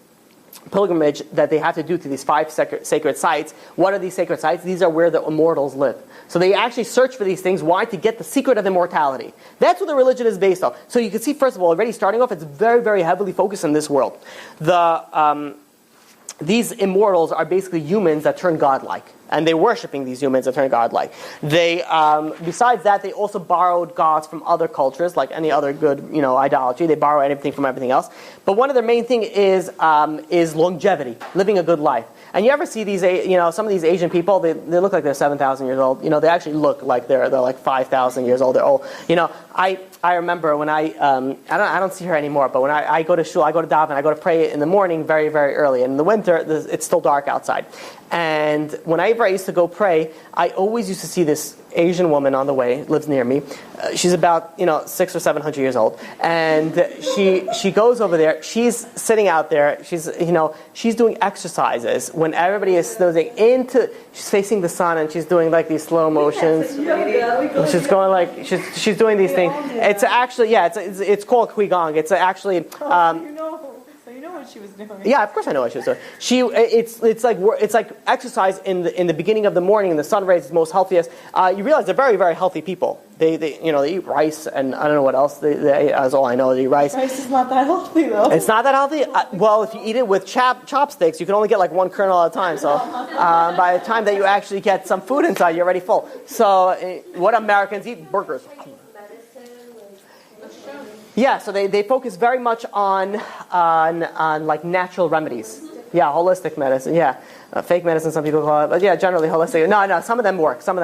pilgrimage that they have to do to these 5 sacred sites. What are these sacred sites? These are where the immortals live. So they actually search for these things. Why? To get the secret of immortality. That's what the religion is based on. So you can see, first of all, already starting off, it's very, very heavily focused in this world. These immortals are basically humans that turn godlike. And they're worshipping these humans that turn godlike. They, besides that, they also borrowed gods from other cultures, like any other good, idolatry. They borrow anything from everything else. But one of their main thing is longevity, living a good life. And you ever see these, some of these Asian people, they look like they're 7,000 years old. They actually look like they're like 5,000 years old. They're old. I remember when I don't see her anymore, but when I go to shul, I go to daven, I go to pray in the morning very, very early. And in the winter, it's still dark outside. And whenever I used to go pray, I always used to see this Asian woman on the way, lives near me. She's about 600 or 700 years old, and she goes over there. She's sitting out there. She's doing exercises when everybody is snoozing into. She's facing the sun, and she's doing like these slow motions. She's going like she's doing these things. It's actually it's called qigong. It's actually. What she was doing. Yeah, of course I know what she was doing. It's like exercise in the beginning of the morning, and the sun rays is most healthiest. You realize they're very, very healthy people. They eat rice, and I don't know what else. That's all I know. They eat rice. Rice is not that healthy though. It's not that healthy. Well, if you eat it with chopsticks, you can only get like one kernel at a time. So by the time that you actually get some food inside, you're already full. So what Americans eat? Burgers. Yeah, so they focus very much on like natural remedies. Yeah, holistic medicine. Yeah, fake medicine some people call it, but yeah, generally holistic. No, some of them work. That's not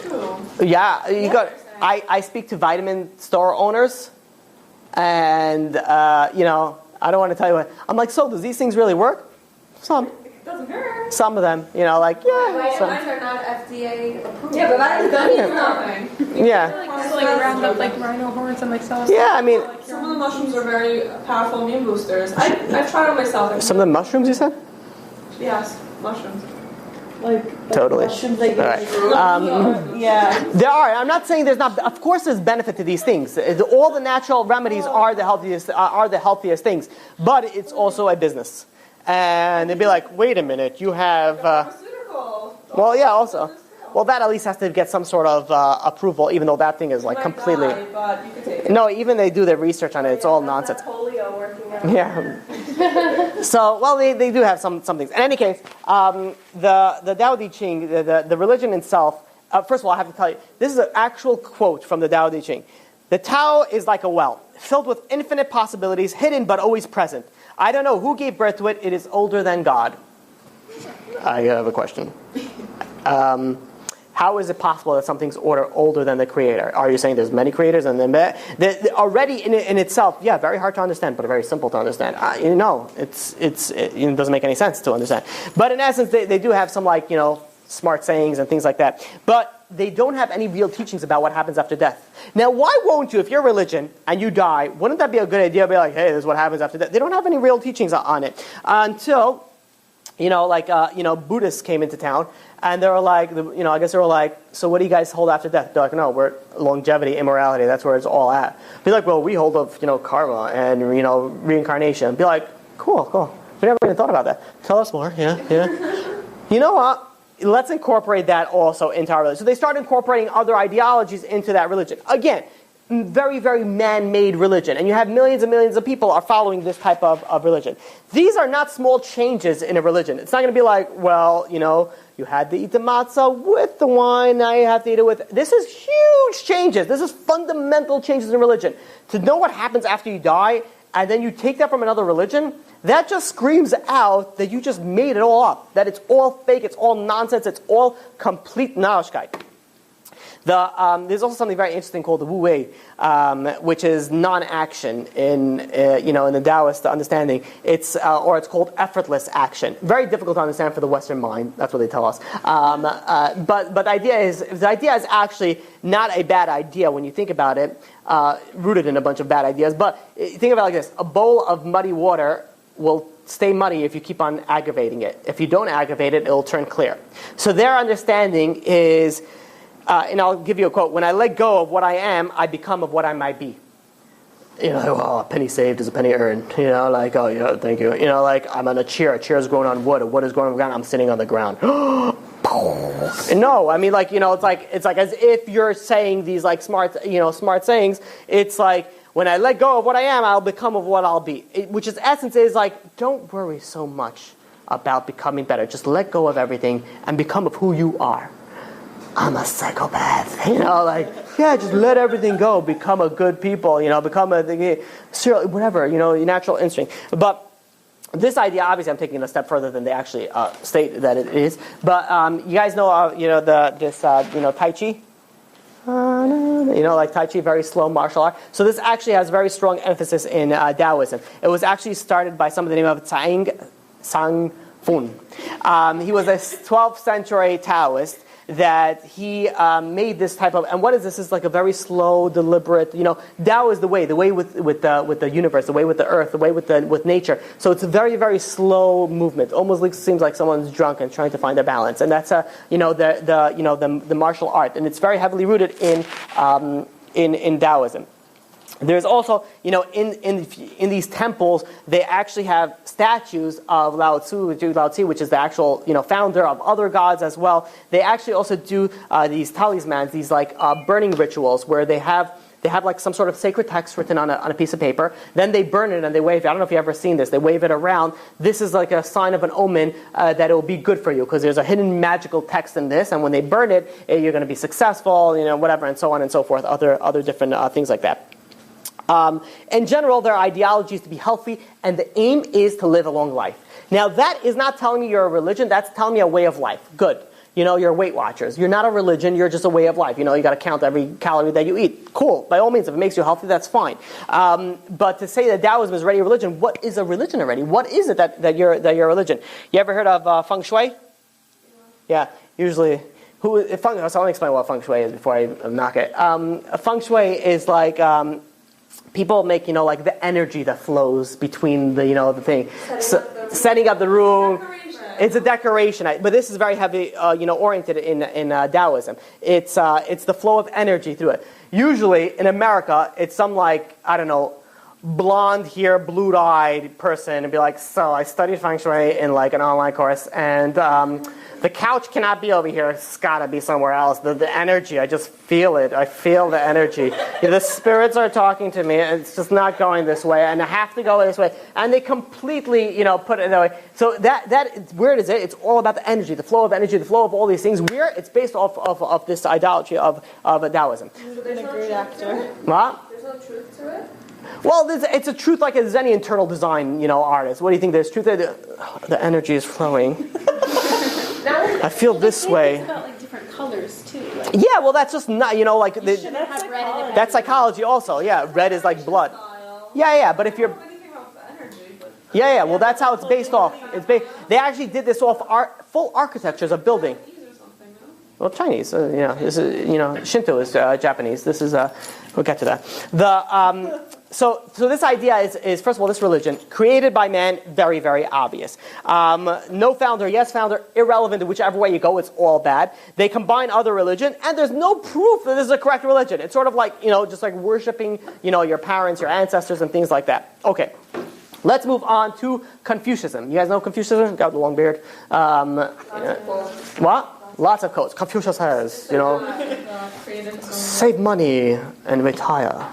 true. Yeah, you got. I speak to vitamin store owners, and I don't want to tell you what. I'm like, so does these things really work? Some. It doesn't hurt. Some of them, like Vitamins are not FDA approved. Yeah, but that means nothing. Yeah. It's like round up like rhino horns and like sell. Yeah, I mean, Some of the mushrooms are very powerful immune boosters. I've tried them myself. some of the mushrooms you said. Yes, mushrooms. like Totally. questions they get. All right. Yeah. There are. I'm not saying there's not. Of course, there's benefit to these things. All the natural remedies are the healthiest things. But it's also a business, and they'd be like, "Wait a minute, you have." Pharmaceutical. Well, yeah. Also, well, that at least has to get some sort of approval, even though that thing is like You might completely. die, but you could take it. No, even they do their research on it. It's all nonsense. Polio working out. Yeah. So, well, they do have some things. In any case, the Tao Te Ching, the religion itself. First of all, I have to tell you, this is an actual quote from the Tao Te Ching. The Tao is like a well, filled with infinite possibilities, hidden but always present. I don't know who gave birth to it. It is older than God. I have a question. How is it possible that something's older than the creator? Are you saying there's many creators and then already in itself? Yeah, very hard to understand, but very simple to understand. It doesn't make any sense to understand. But in essence, they do have some smart sayings and things like that. But they don't have any real teachings about what happens after death. Now, why won't you, if you're a religion and you die, wouldn't that be a good idea? Be like, hey, this is what happens after death. They don't have any real teachings on it until. Buddhists came into town, and they were like, I guess they were like, so what do you guys hold after death? They're like, no, we're longevity, immorality. That's where it's all at. Be like, well, we hold of, karma and, reincarnation. Be like, cool. We never even thought about that. Tell us more. Yeah. You know what? Let's incorporate that also into our religion. So they start incorporating other ideologies into that religion. Again, very, very man-made religion. And you have millions and millions of people are following this type of religion. These are not small changes in a religion. It's not going to be like, well, you had to eat the matzah with the wine, now you have to eat it with... This is huge changes. This is fundamental changes in religion. To know what happens after you die, and then you take that from another religion, that just screams out that you just made it all up. That it's all fake, it's all nonsense, it's all complete narishkeit. There's also something very interesting called the Wu Wei, which is non-action in the Taoist understanding. It's called effortless action. Very difficult to understand for the Western mind. That's what they tell us. But the idea is actually not a bad idea when you think about it. Rooted in a bunch of bad ideas. But think about it like this: a bowl of muddy water will stay muddy if you keep on aggravating it. If you don't aggravate it, it'll turn clear. So their understanding is. And I'll give you a quote. When I let go of what I am, I become of what I might be. A penny saved is a penny earned. Thank you. I'm on a chair. A chair is growing on wood. A wood is growing on the ground. I'm sitting on the ground. No, I mean, it's like as if you're saying these smart sayings. It's like when I let go of what I am, I'll become of what I'll be. Which is essence is like, don't worry so much about becoming better. Just let go of everything and become of who you are. I'm a psychopath, just let everything go, become a good people, become whatever, your natural instinct. But this idea, obviously, I'm taking it a step further than they actually state that it is. But you guys know, Tai Chi. Tai Chi, very slow martial art. So this actually has very strong emphasis in Taoism. It was actually started by someone by the name of Sang Fun. He was a 12th century Taoist. That he made this type of, and what is this? This is like a very slow, deliberate. Tao is the way with the universe, the way with the earth, the way with nature. So it's a very, very slow movement. Almost seems like someone's drunk and trying to find their balance. And that's the martial art, and it's very heavily rooted in Taoism. There's also, in these temples, they actually have statues of Lao Tzu, which is the actual, founder of other gods as well. They actually also do these talismans, these burning rituals where they have some sort of sacred text written on a piece of paper. Then they burn it and they wave it. I don't know if you've ever seen this. They wave it around. This is like a sign of an omen that it will be good for you because there's a hidden magical text in this. And when they burn it, you're going to be successful, whatever, and so on and so forth. Other different things like that. In general, their ideology is to be healthy, and the aim is to live a long life. Now, that is not telling me you're a religion. That's telling me a way of life. Good. You're Weight Watchers. You're not a religion. You're just a way of life. You got to count every calorie that you eat. Cool. By all means, if it makes you healthy, that's fine. But to say that Taoism is already a religion, what is a religion already? What is it that you're a religion? You ever heard of feng shui? Yeah. Usually, so I'll explain what feng shui is before I knock it. Feng shui is like. People make, the energy that flows between the thing. Setting up the room. It's a decoration, but this is very heavy, oriented in Taoism. It's the flow of energy through it. Usually in America, it's some blonde hair, blue-eyed person and be like, so I studied feng shui in like an online course, and the couch cannot be over here. It's got to be somewhere else. The energy, I just feel it. I feel the energy. The spirits are talking to me. It's just not going this way, and I have to go this way. And they completely, put it that way. So that where is it? It's all about the energy, the flow of energy, the flow of all these things. Where it's based off of this idolatry of Taoism. You've been a great actor. What? There's no truth to it? Well, it's a truth like as any internal design, artist. What do you think? There's truth there. The energy is flowing. I feel this way. It's about like different colors too. Like, Yeah, well, that's just not, that's psychology also. Yeah, red is like blood. Yeah, but if you're, Anything about the energy, but yeah, well, that's how it's based off. They actually did this off full architectures of building. these or something, no? Well, Chinese, this is, Shinto is Japanese. This is, we'll get to that. So this idea is, first of all, this religion, created by man, very, very obvious. No founder, yes founder, irrelevant, whichever way you go, it's all bad. They combine other religion, and there's no proof that this is a correct religion. It's sort of like, just like worshiping, your parents, your ancestors, and things like that. Okay. Let's move on to Confucianism. You guys know Confucianism? Got the long beard. What? Lots of quotes. Confucius says, save money and retire.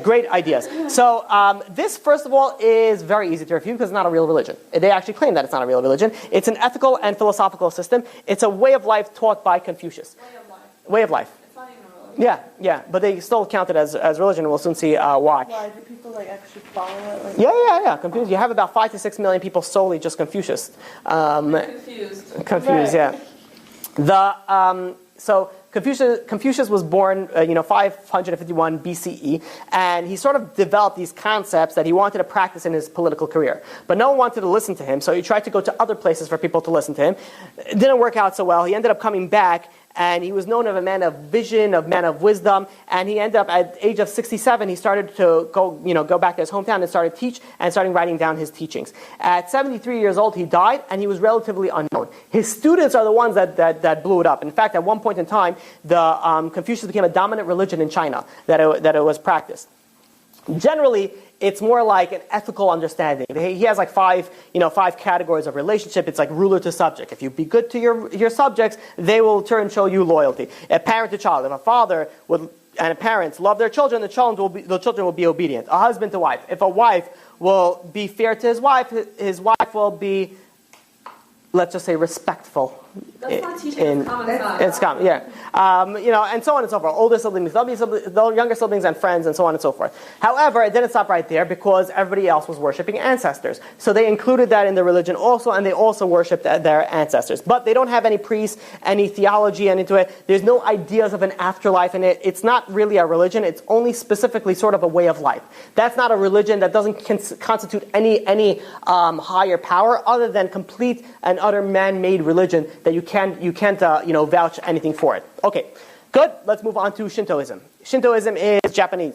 Great ideas. So this, first of all, is very easy to refute because it's not a real religion. They actually claim that it's not a real religion. It's an ethical and philosophical system. It's a way of life taught by Confucius. Way of life. Way of life. It's not even a religion. Yeah, but they still count it as religion. We'll soon see why. Why do people actually follow it? Yeah. Confucius. You have about 5 to 6 million people solely just Confucius. Confused. Confused, Right. yeah. So Confucius was born, 551 BCE, and he sort of developed these concepts that he wanted to practice in his political career. But no one wanted to listen to him, so he tried to go to other places for people to listen to him. It didn't work out so well. He ended up coming back, and he was known as a man of vision, a man of wisdom, and he ended up at the age of 67, he started to go back to his hometown and started writing down his teachings. At 73 years old, he died, and he was relatively unknown. His students are the ones that blew it up. In fact, at one point in time, the Confucius became a dominant religion in China, that it was practiced. Generally, it's more like an ethical understanding. He has like five categories of relationship. It's like ruler to subject. If you be good to your subjects, they will turn show you loyalty. A parent to child. If a father and parents love their children, the children will be obedient. A husband to wife. If a wife will be fair to his wife will be, let's just say, respectful. That's not teaching, it's common sense. It's common, yeah. And so on and so forth. Older siblings, younger siblings and friends, and so on and so forth. However, it didn't stop right there because everybody else was worshiping ancestors. So they included that in the religion also, and they also worshipped their ancestors. But they don't have any priests, any theology into it. There's no ideas of an afterlife in it. It's not really a religion. It's only specifically sort of a way of life. That's not a religion. That doesn't constitute any higher power other than complete and utter man-made religion that you can't vouch anything for it. Okay, good. Let's move on to Shintoism. Shintoism is Japanese.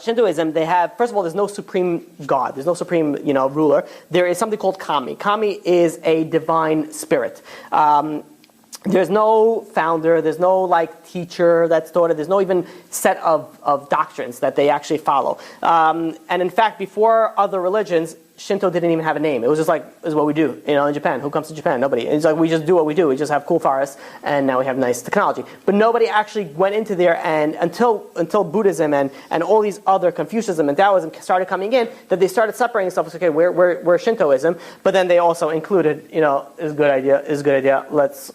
Shintoism, they have, first of all, there's no supreme god. There's no supreme, ruler. There is something called kami. Kami is a divine spirit. There's no founder. There's no teacher that's taught it. There's no even set of doctrines that they actually follow. And in fact, before other religions, Shinto didn't even have a name. It was just like, this is what we do, in Japan. Who comes to Japan? Nobody. It's like, we just do what we do. We just have cool forests, and now we have nice technology. But nobody actually went into there, and until Buddhism and all these other Confucianism and Taoism started coming in, that they started separating themselves. Okay, we're Shintoism, but then they also included, is a good idea. Let's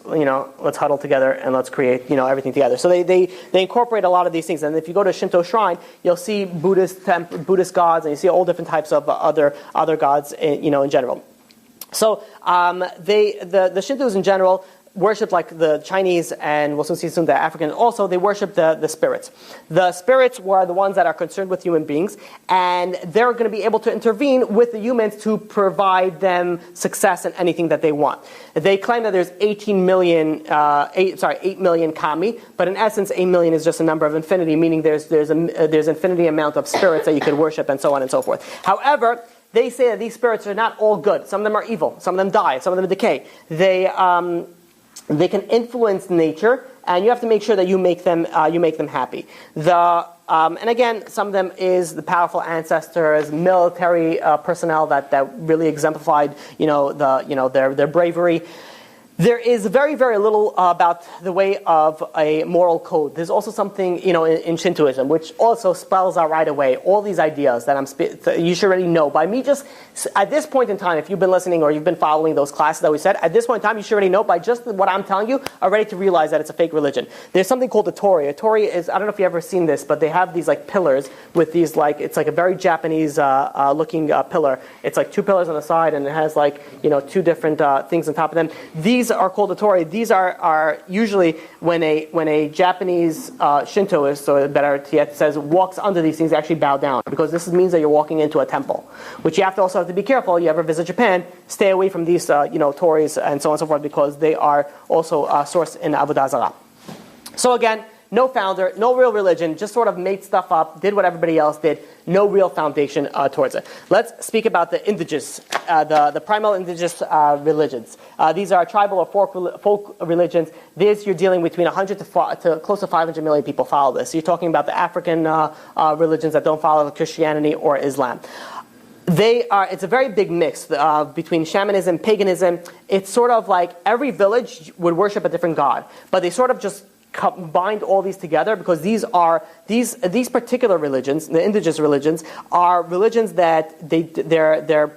huddle together and let's create, everything together. So they incorporate a lot of these things. And if you go to a Shinto shrine, you'll see Buddhist gods, and you see all different types of other gods, in general. So the Shintos in general worship like the Chinese, and we'll soon see the Africans also. They worship the spirits. The spirits were the ones that are concerned with human beings, and they're going to be able to intervene with the humans to provide them success in anything that they want. They claim that there's 8 million kami, but in essence, 8 million is just a number of infinity, meaning there's infinity amount of spirits that you could worship, and so on and so forth. However, they say that these spirits are not all good. Some of them are evil. Some of them die. Some of them decay. They can influence nature, and you have to make sure that you make them happy. And again, some of them is the powerful ancestors, military personnel that really exemplified, their bravery. There is very, very little about the way of a moral code. There's also something, in Shintoism, which also spells out right away all these ideas that you should already know. By me just, at this point in time, if you've been listening or you've been following those classes that we said, at this point in time, you should already know by just what I'm telling you, already to realize that it's a fake religion. There's something called a torii. A torii is, I don't know if you've ever seen this, but they have these like pillars with these it's like a very Japanese looking pillar. It's like two pillars on the side, and it has two different things on top of them. These are called a torii. These are usually when a Japanese Shintoist, or better yet, says walks under these things, they actually bow down, because this means that you're walking into a temple. Which you also have to be careful. You ever visit Japan, stay away from these tories and so on and so forth, because they are also sourced in Avodah Zarah. So again, no founder, no real religion, just sort of made stuff up, did what everybody else did, no real foundation towards it. Let's speak about the indigenous, the primal indigenous religions. These are tribal or folk religions. This, you're dealing between 100 to close to 500 million people follow this. So you're talking about the African religions that don't follow Christianity or Islam. It's a very big mix between shamanism, paganism. It's sort of like every village would worship a different god, but they sort of just combined all these together, because these particular religions, the indigenous religions, are religions that they're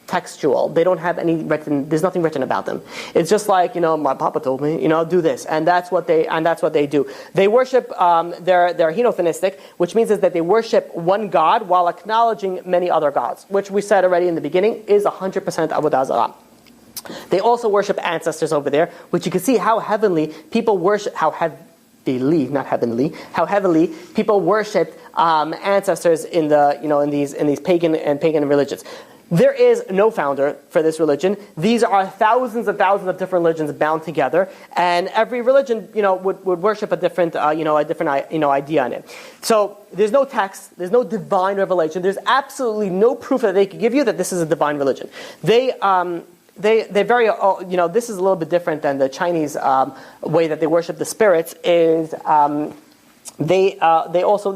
textual. They don't have any written. There's nothing written about them. It's just like, my papa told me, do this, and that's what they do. They worship. They're henotheistic, which means is that they worship one god while acknowledging many other gods, which we said already in the beginning is 100% Avodah Zarah. They also worship ancestors over there, which you can see how heavily people worship. How heavily people worshipped ancestors in these pagan religions. There is no founder for this religion. These are thousands and thousands of different religions bound together, and every religion, would worship a different, idea in it. So there's no text, there's no divine revelation. There's absolutely no proof that they could give you that this is a divine religion. They very, this is a little bit different than the Chinese way that they worship the spirits. Is the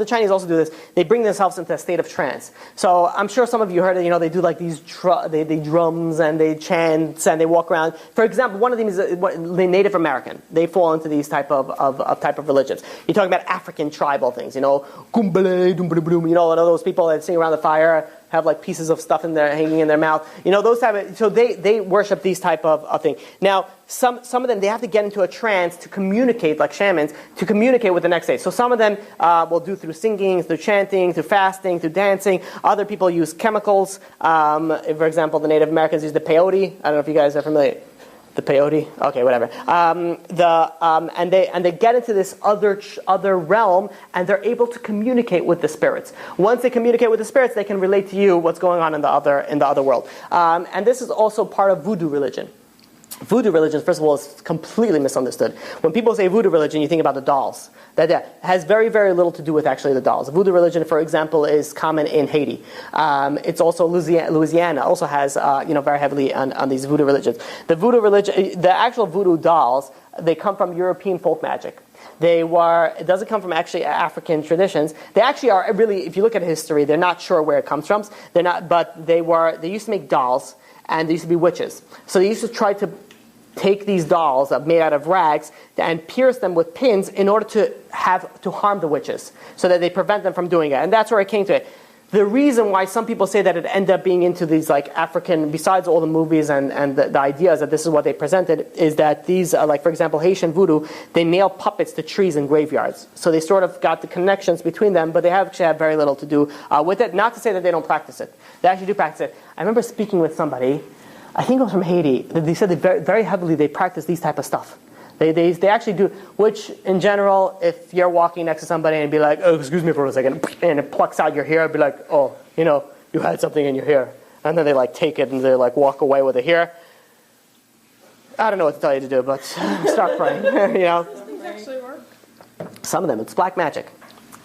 Chinese also do this. They bring themselves into a state of trance. So I'm sure some of you heard it. They do like these they drums and they chant and they walk around. For example, one of them is the Native American. They fall into these type of religions. You're talking about African tribal things. Kumbale, dumbadum, all of those people that sing around the fire, have like pieces of stuff hanging in their mouth. Those type of, so they worship these type of thing. Now, some of them, they have to get into a trance to communicate, like shamans, to communicate with the next day. So some of them will do through singing, through chanting, through fasting, through dancing. Other people use chemicals. For example, the Native Americans use the peyote. I don't know if you guys are familiar. The peyote? Okay, whatever. And they get into this other realm, and they're able to communicate with the spirits. Once they communicate with the spirits, they can relate to you what's going on in the other world. And this is also part of voodoo religion. Voodoo religion, first of all, is completely misunderstood. When people say voodoo religion, you think about the dolls. That has very, very little to do with actually the dolls. Voodoo religion, for example, is common in Haiti. It's also Louisiana also has very heavily on these voodoo religions. The voodoo religion, the actual voodoo dolls, they come from European folk magic. It doesn't come from actually African traditions. They actually are really, if you look at history, they're not sure where it comes from. They're not, but they used to make dolls, and they used to be witches. So they used to try to take these dolls made out of rags and pierce them with pins in order to harm the witches, so that they prevent them from doing it. And that's where it came to it. The reason why some people say that it ended up being into these like African, besides all the movies and the ideas that this is what they presented, is that these, like for example, Haitian voodoo, they nail puppets to trees and graveyards. So they sort of got the connections between them, but they actually have very little to do with it. Not to say that they don't practice it. They actually do practice it. I remember speaking with somebody, I think it was from Haiti. They said very, very heavily they practice these type of stuff. They actually do, which in general, if you're walking next to somebody and be like, oh, excuse me for a second, and it plucks out your hair, I'd be like, oh, you had something in your hair. And then they like take it and they like walk away with it here. I don't know what to tell you to do, but start praying. Those things actually work. Some of them, it's black magic.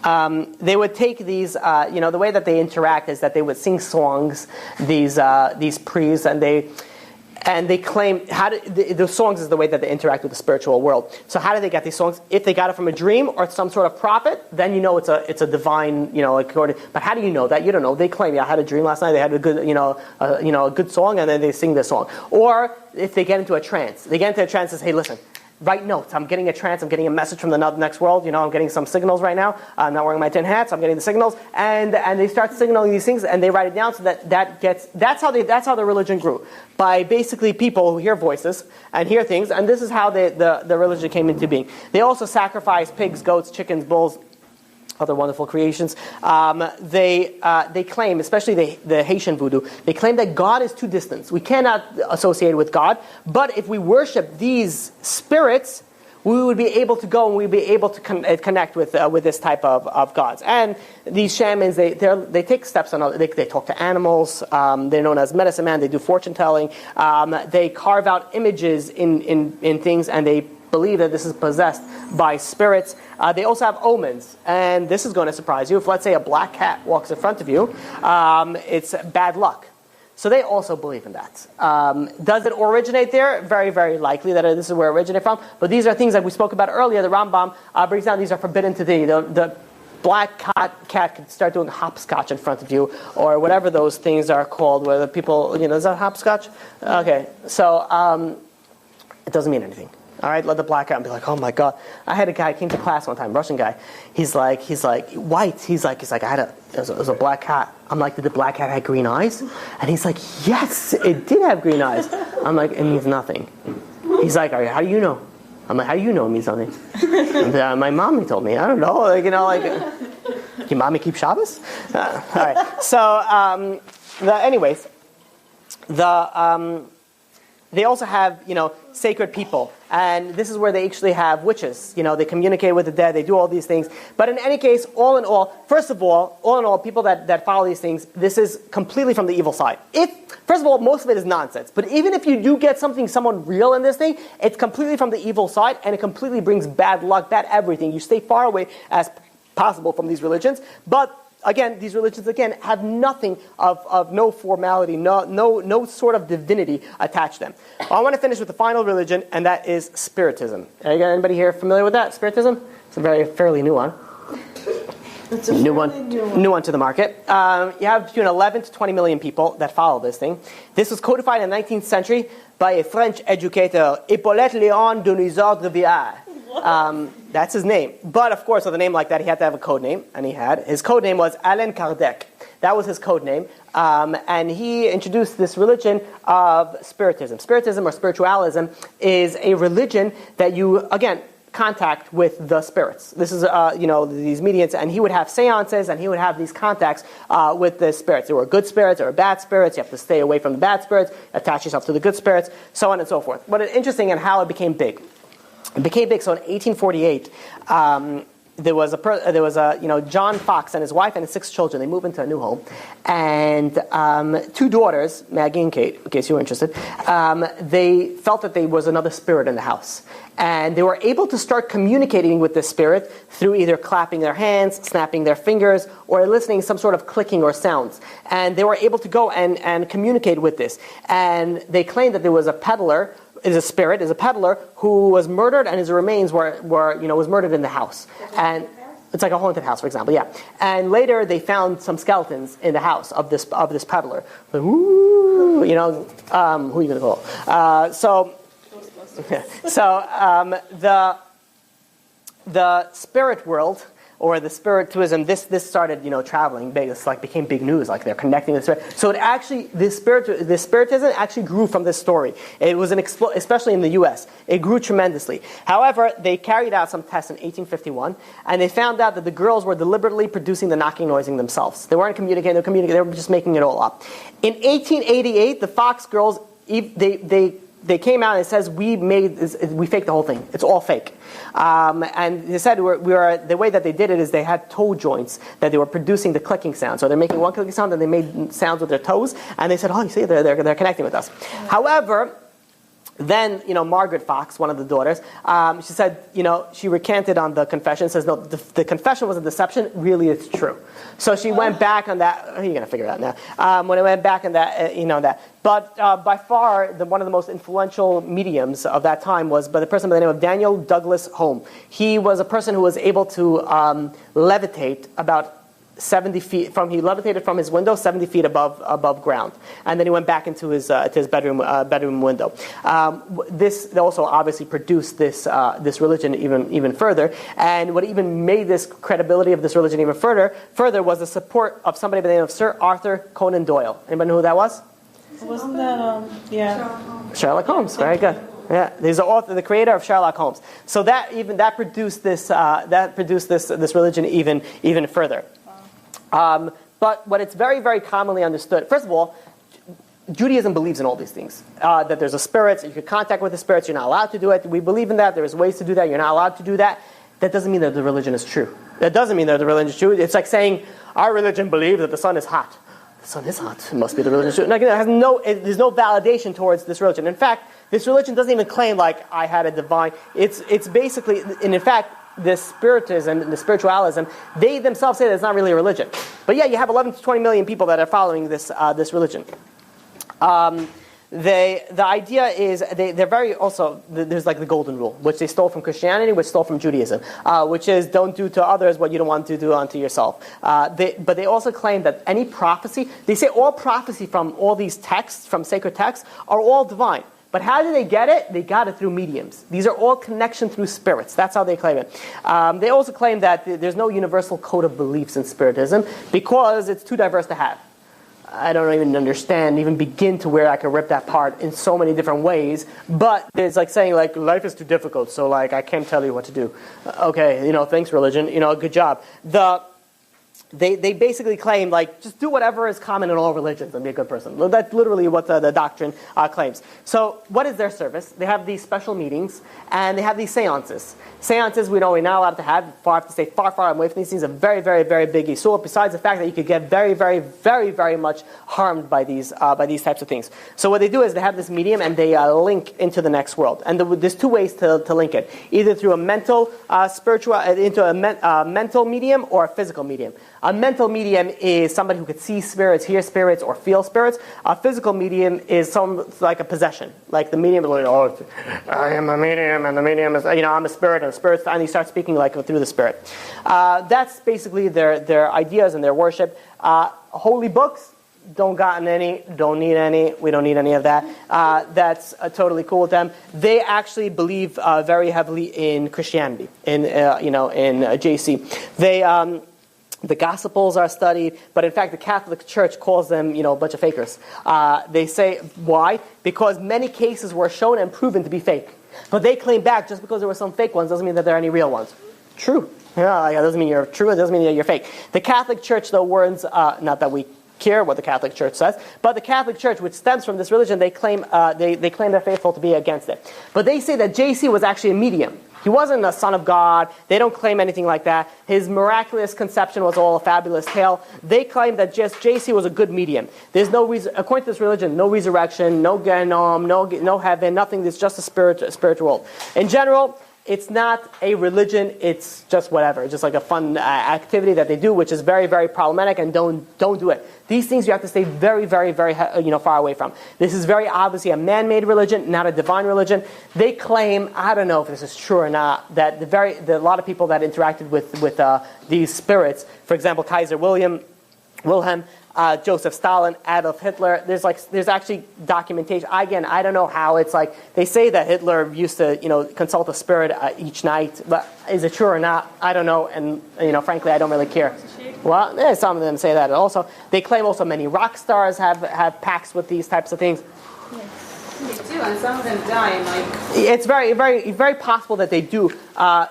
they would take these, the way that they interact is that they would sing songs, these priests, and they claim the songs is the way that they interact with the spiritual world. So how do they get these songs? If they got it from a dream or some sort of prophet, then you know it's a divine, but how do you know that? You don't know. They claim, I had a dream last night. They had a good, a good song, and then they sing this song. Or if they get into a trance, and say, hey, listen, write notes. I'm getting a trance. I'm getting a message from the next world. I'm getting some signals right now. I'm not wearing my tin hats. I'm getting the signals, and they start signaling these things, and they write it down so that's how the religion grew, by basically people who hear voices and hear things, and this is how the religion came into being. They also sacrifice pigs, goats, chickens, bulls, other wonderful creations. They claim, especially the Haitian voodoo, they claim that God is too distant. We cannot associate with God, but if we worship these spirits, we would be able to go and we'd be able to connect with this type of gods. And these shamans, they take steps on. They talk to animals. They're known as medicine man. They do fortune telling. They carve out images in things, and they believe that this is possessed by spirits. They also have omens, and this is going to surprise you. If, let's say, a black cat walks in front of you, it's bad luck. So they also believe in that. Does it originate there? Very, very likely that this is where it originated from. But these are things that we spoke about earlier. The Rambam brings down these are forbidden to thee. The black cat could start doing hopscotch in front of you, or whatever those things are called, where the people, is that hopscotch? Okay, so it doesn't mean anything. All right, let the black cat and be like, oh my God. I had a guy came to class one time, Russian guy. He's like white. He's like it was a black cat. I'm like, did the black cat have green eyes? And he's like, yes, it did have green eyes. I'm like, it means nothing. He's like, all right, how do you know? I'm like, how do you know it means something? And, my mommy told me. I don't know, your mommy keep Shabbos? All right. So, they also have, sacred people. And this is where they actually have witches. They communicate with the dead. They do all these things. But in any case, all in all, people that follow these things, this is completely from the evil side. First of all, most of it is nonsense. But even if you do get someone real in this thing, it's completely from the evil side, and it completely brings bad luck, bad everything. You stay far away as possible from these religions. But again, these religions have nothing of no formality, no sort of divinity attached to them. I want to finish with the final religion, and that is Spiritism. Anybody here familiar with that? Spiritism? It's a fairly new one. It's a new one to the market. You have between 11 to 20 million people that follow this thing. This was codified in the 19th century by a French educator, Hippolyte Léon de Nizard de Viard. That's his name. But of course, with a name like that, he had to have a code name, and he had. His code name was Allan Kardec. That was his code name. And he introduced this religion of Spiritism. Spiritism, or spiritualism, is a religion that you, again, contact with the spirits. This is, these mediums, and he would have seances, and he would have these contacts with the spirits. There were good spirits, there were bad spirits. You have to stay away from the bad spirits, attach yourself to the good spirits, so on and so forth. But it's interesting in how it became big. It became big. So in 1848, there was John Fox and his wife and his 6 children. They moved into a new home, and 2 daughters, Maggie and Kate, in case you were interested, they felt that there was another spirit in the house, and they were able to start communicating with this spirit through either clapping their hands, snapping their fingers, or listening some sort of clicking or sounds. And they were able to go and communicate with this. And they claimed that there was a peddler. Is a peddler who was murdered, and his remains was murdered in the house. And it's like a haunted house, for example, yeah. And later they found some skeletons in the house of this peddler. Like, who are you going to call? The spirit world, or the spiritualism, this started, traveling big. It's became big news. They're connecting with the spirit. So this spiritism actually grew from this story. It was especially in the U.S. It grew tremendously. However, they carried out some tests in 1851, and they found out that the girls were deliberately producing the knocking noising themselves. They weren't communicating. They were just making it all up. In 1888, the Fox girls they came out and it says we faked the whole thing. It's all fake. And they said the way that they did it is they had toe joints that they were producing the clicking sound. So they're making one clicking sound, and they made sounds with their toes. And they said, oh, you see, they're connecting with us. However, Then, Margaret Fox, one of the daughters, she said, she recanted on the confession, says, no, the confession was a deception, really it's true. So she went back on that, you're going to figure it out now, when it went back on that, that. But by far, one of the most influential mediums of that time was by the person by the name of Daniel Douglas Home. He was a person who was able to levitate about 70 feet he levitated from his window 70 feet above ground, and then he went back into his bedroom window. This also obviously produced this religion even further, and what even made this credibility of this religion even further was the support of somebody by the name of Sir Arthur Conan Doyle. Anybody know who that was? Wasn't that Sherlock Holmes? Very good. Yeah, he's the author, the creator of Sherlock Holmes. So that produced this religion even further. But what it's very, very commonly understood, first of all, Judaism believes in all these things. That there's a spirit, you can contact with the spirits, you're not allowed to do it. We believe in that, there's ways to do that, you're not allowed to do that. That doesn't mean that the religion is true. That doesn't mean that the religion is true. It's like saying, our religion believes that the sun is hot. The sun is hot, it must be the religion is true. Like, there's no validation towards this religion. In fact, this religion doesn't even claim like, I had a divine, it's basically, and in fact, the Spiritism and the spiritualism, they themselves say that it's not really a religion. But yeah, you have 11 to 20 million people that are following this religion. The idea is they're very also, there's like the golden rule, which they stole from Christianity, which stole from Judaism, which is don't do to others what you don't want to do unto yourself. But they also claim that any prophecy, they say all prophecy from all these texts, from sacred texts, are all divine. But how do they get it? They got it through mediums. These are all connection through spirits. That's how they claim it. They also claim that there's no universal code of beliefs in Spiritism because it's too diverse to have. I don't even understand, even begin to where I can rip that apart in so many different ways. But it's like saying, like, life is too difficult, so like I can't tell you what to do. Okay, thanks religion, good job. They basically claim, like, just do whatever is common in all religions and be a good person. That's literally what the doctrine claims. So what is their service? They have these special meetings, and they have these seances. Seances we're not allowed to have. I have to stay far, far away from these things. A very, very, very big issue, besides the fact that you could get very, very, very, very much harmed by these types of things. So what they do is they have this medium, and they link into the next world. And there's two ways to link it. Either through a mental, into a mental medium or a physical medium. A mental medium is somebody who could see spirits, hear spirits, or feel spirits. A physical medium is like a possession. Like the medium is like, oh, I am a medium, and the medium is, I'm a spirit, and the spirit finally starts speaking like through the spirit. That's basically their ideas and their worship. Holy books, don't gotten any, don't need any, we don't need any of that. That's totally cool with them. They actually believe very heavily in Christianity, in JC. The Gospels are studied, but in fact the Catholic Church calls them, a bunch of fakers. They say, why? Because many cases were shown and proven to be fake. But they claim back, just because there were some fake ones doesn't mean that there are any real ones. True. Yeah, it doesn't mean you're true, it doesn't mean that you're fake. The Catholic Church, though, warns, not that we care what the Catholic Church says, but the Catholic Church, which stems from this religion, they claim they're faithful to be against it. But they say that JC was actually a medium. He wasn't a son of God. They don't claim anything like that. His miraculous conception was all a fabulous tale. They claim that just JC was a good medium. There's no reason, according to this religion, no resurrection, no Genom, no heaven, nothing. It's just a spiritual world. In general, it's not a religion. It's just whatever. It's just like a fun activity that they do, which is very, very problematic. And don't do it. These things you have to stay very, very, very far away from. This is very obviously a man-made religion, not a divine religion. They claim, I don't know if this is true or not, that a lot of people that interacted with these spirits, for example, Kaiser Wilhelm, Joseph Stalin, Adolf Hitler. There's actually documentation. Again, I don't know how it's like. They say that Hitler used to consult a spirit each night, but is it true or not? I don't know, and frankly, I don't really care. Well, some of them say that also. They claim also many rock stars have pacts with these types of things. They do, and some of them die. It's very, very, very possible that they do,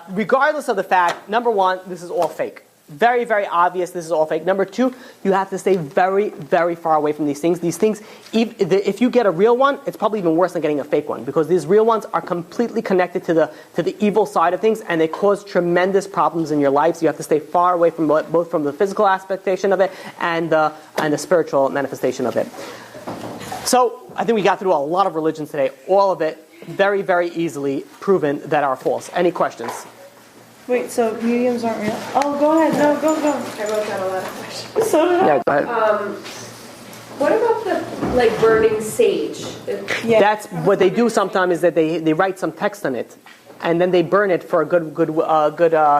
regardless of the fact. Number one, this is all fake. Very, very obvious this is all fake. Number two, you have to stay very, very far away from these things. These things, if you get a real one, it's probably even worse than getting a fake one, because these real ones are completely connected to the evil side of things, and they cause tremendous problems in your life. So you have to stay far away from both from the physical aspectation of it and the spiritual manifestation of it. So I think we got through a lot of religions today. All of it very, very easily proven that are false. Any questions? Wait, so mediums aren't real? Oh, go ahead. No, go. I wrote down a lot of questions. So did I. Yeah, go ahead. What about the burning sage? Yeah. That's what they do sometimes is that they write some text on it, and then they burn it for a good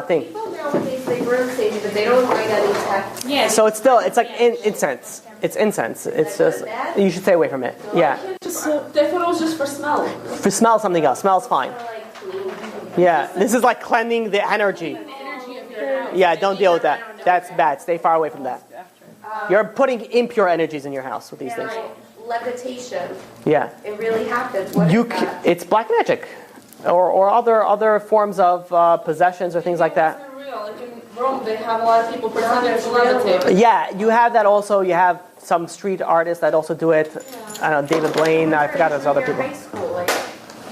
thing. People nowadays they burn sage, but they don't write any text. Yeah. So it's like incense. It's incense. It's just you should stay away from it. Yeah. They thought it was just for smell. For smell something else. Smells fine. Yeah. This is like cleansing the energy. Yeah. Don't deal with that. That's bad. Stay far away from that. You're putting impure energies in your house with these things. Levitation. Yeah. It really happens. What is that? It's black magic, or other forms of possessions or things like that. It's not real. Like in Rome, they have a lot of people pretending to levitate. Yeah, you have that also. You have some street artists that also do it. I don't know, David Blaine. I forgot there's other people. High school, like,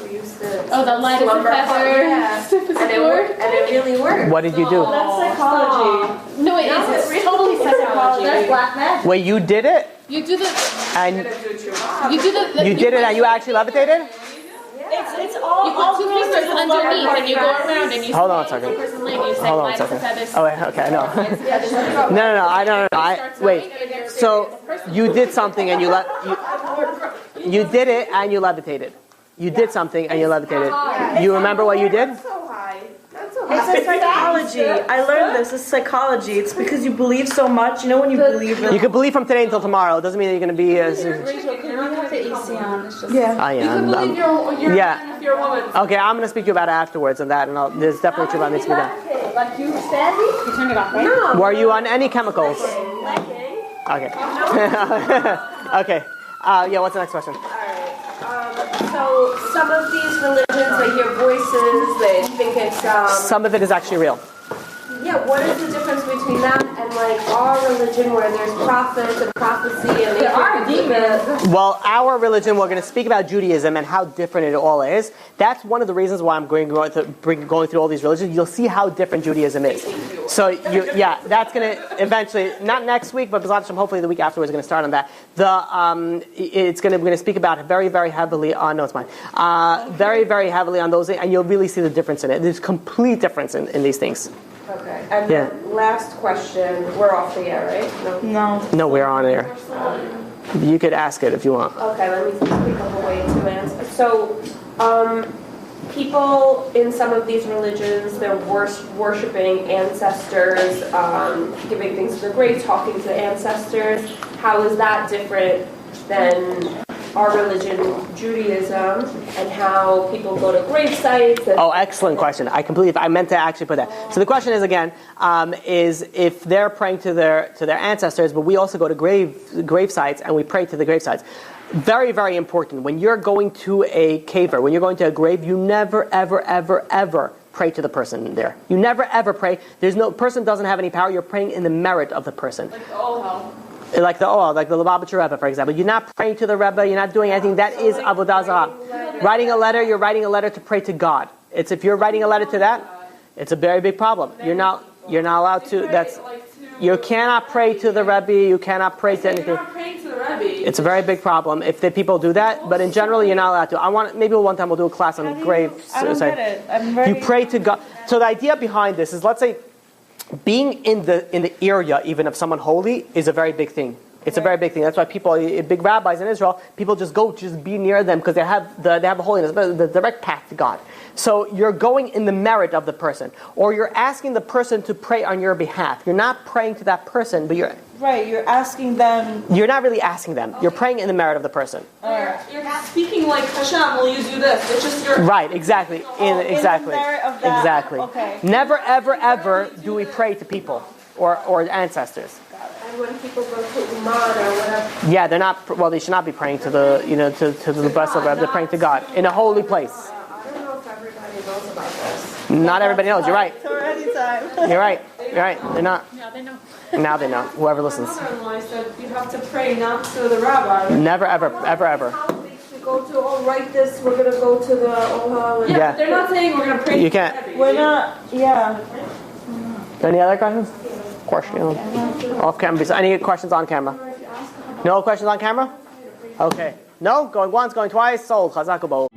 we used to The light is a slumber feather. Yeah. And it really worked. What did you do? That's psychology. No, it is. It's totally psychology. That's black magic. Wait, you did it, You do the. and You do the. you did it, and you actually levitated? It's all. You put two fingers underneath, and you go around, and you. Hold on a second. You say Hold on a light is a second. feather. Oh wait, okay, no. No, I don't know. Wait. So you did something and you did it and you levitated. You did something and you levitated. You remember what you did? So high. Not so It's high. a psychology. I learned this. It's psychology. It's because you believe so much. You know when you believe You it. can believe from today until tomorrow. It doesn't mean that you're going to be as. Rachel, can you have the AC on? It's just... Yeah. I You can am. believe you're yeah. if you're a woman. Okay, I'm going to speak to you about it afterwards on that, and there's definitely truth that needs to be done. Like you standing? You turned it off, right? Were you on any chemicals? Okay. Okay. Yeah, what's the next question? So some of these religions, they hear voices, they think it's Some of it is actually real. yeah. What is the difference between that and like our religion, where there's prophets and prophecy, and there are demons? Well, our religion, we're going to speak about Judaism and how different it all is. That's one of the reasons why I'm going through all these religions. You'll see how different Judaism is. So, yeah, that's going to eventually, not next week, but hopefully the week afterwards, we're going to start on that. We're going to speak about it very, very heavily on, no, it's mine. Very, very heavily on those, and you'll really see the difference in it. There's complete difference in these things. Okay. And Yeah. last question. We're off the air, right? No. No. No, we're on air. You could ask it if you want. Okay, let me think of a way to answer. So, people in some of these religions, they're worshiping ancestors, giving things to their grave, talking to ancestors. How is that different than our religion, Judaism, and how people go to grave sites? Oh, excellent question. I meant to actually put that. So the question is again, is if they're praying to their ancestors, but we also go to grave sites and we pray to the grave sites. Very, very important. When you're going to a caver, when you're going to a grave, you never, ever, ever, ever pray to the person there. You never, ever pray. Person doesn't have any power. You're praying in the merit of the person. Like the old hell. Like the Lubavitcher Rebbe, for example. You're not praying to the Rebbe. You're not doing anything. That is Avodah Zarah. Writing a letter, you're writing a letter to pray to God. If you're writing a letter to that, it's a very big problem. You're not allowed to. You cannot pray to the Rebbe. You cannot pray to anything. You're not praying to the Rebbe. It's a very big problem if the people do that. But in general, you're not allowed to. Maybe one time we'll do a class on grave. I don't get it. I'm very. You pray to God. So the idea behind this is, let's say, being in the area even of someone holy is a very big thing. It's a very big thing. That's why big rabbis in Israel, people just be near them because they have the holiness, the direct path to God. So you're going in the merit of the person, or you're asking the person to pray on your behalf. You're not praying to that person, but you're asking them. You're not really asking them. You're praying in the merit of the person. You're speaking like Hashem. Will you do this? It's just your Right. Exactly. Exactly. In the merit of that. Exactly. Okay. Never, ever, ever do we pray to people or ancestors. And when people go to Uman or whatever. Yeah, they're not. Well, they should not be praying to the to the blessed Rebbe. They're praying to God in a holy place. I don't know if everybody knows about this. Not everybody knows. You're right. It's already time. You're right. You're right. They're not. Now they know. Now they know. Whoever listens. mother-in-law said you have to pray not to the rabbi. Never, ever, ever, ever. To go to, write this, we're going to go to the Ohel. Yeah. They're not saying we're going to pray. You can't. We're not. Yeah. Any other questions? Question off camera. Any questions on camera? No questions on camera? Okay. No? Going once, going twice. Sold. Chazak u'bo.